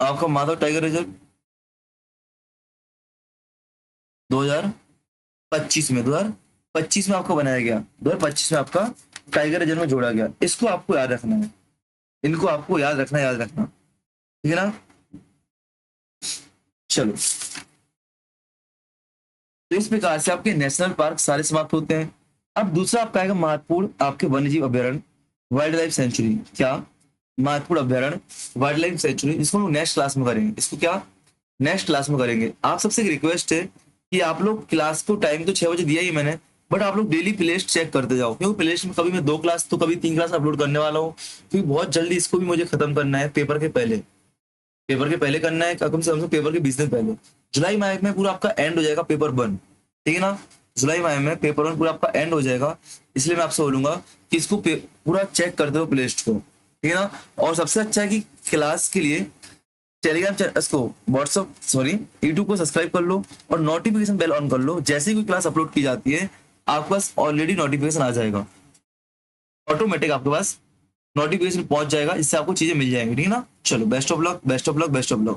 आपका माधव टाइगर रिजर्व 2025 में, 2025 में आपको बनाया गया, 2025 में आपका टाइगर रिजर्व में जोड़ा गया। इसको आपको याद रखना है, इनको आपको याद रखना, याद रखना, ठीक है ना। चलो तो इस प्रकार से आपके नेशनल पार्क सारे समाप्त होते हैं। अब दूसरा आपका आएगा महत्वपूर्ण आपके वन्यजीव अभ्यारण्य, वाइल्ड लाइफ सेंचुरी। क्या, महत्वपूर्ण अभ्यारण्य वाइल्ड लाइफ सेंचुरी, इसको हम नेक्स्ट क्लास में करेंगे, इसको क्या नेक्स्ट क्लास में करेंगे। आप सबसे एक रिक्वेस्ट है कि आप लोग क्लास को टाइम तो 6 बजे दिया ही मैंने, बट आप लोग डेली प्लेलिस्ट चेक करते जाओ, क्योंकि प्लेलिस्ट में कभी मैं 2 क्लास तो कभी 3 क्लास अपलोड करने वाला हूँ, क्योंकि बहुत जल्दी इसको भी मुझे खत्म करना है पेपर के पहले। पेपर के पहले करना है, कम से कम पेपर के 20 दिन पहले। जुलाई माह में पूरा आपका एंड हो जाएगा पेपर 1, ठीक है ना। जुलाई माह में पेपर 1 पूरा आपका एंड हो जाएगा, इसलिए मैं आपसे बोलूंगा कि इसको पूरा चेक करते हो प्लेलिस्ट को, ठीक है ना। और सबसे अच्छा है कि क्लास के लिए टेलीग्राम चैनल को, व्हाट्सअप सॉरी यूट्यूब को सब्सक्राइब कर लो और नोटिफिकेशन बेल ऑन कर लो। जैसे ही कोई क्लास अपलोड की जाती है आपके पास ऑलरेडी नोटिफिकेशन आ जाएगा, ऑटोमेटिक आपके पास नोटिफिकेशन पहुंच जाएगा, इससे आपको चीजें मिल जाएंगी, ठीक है ना। चलो best of luck, best of luck, best of luck.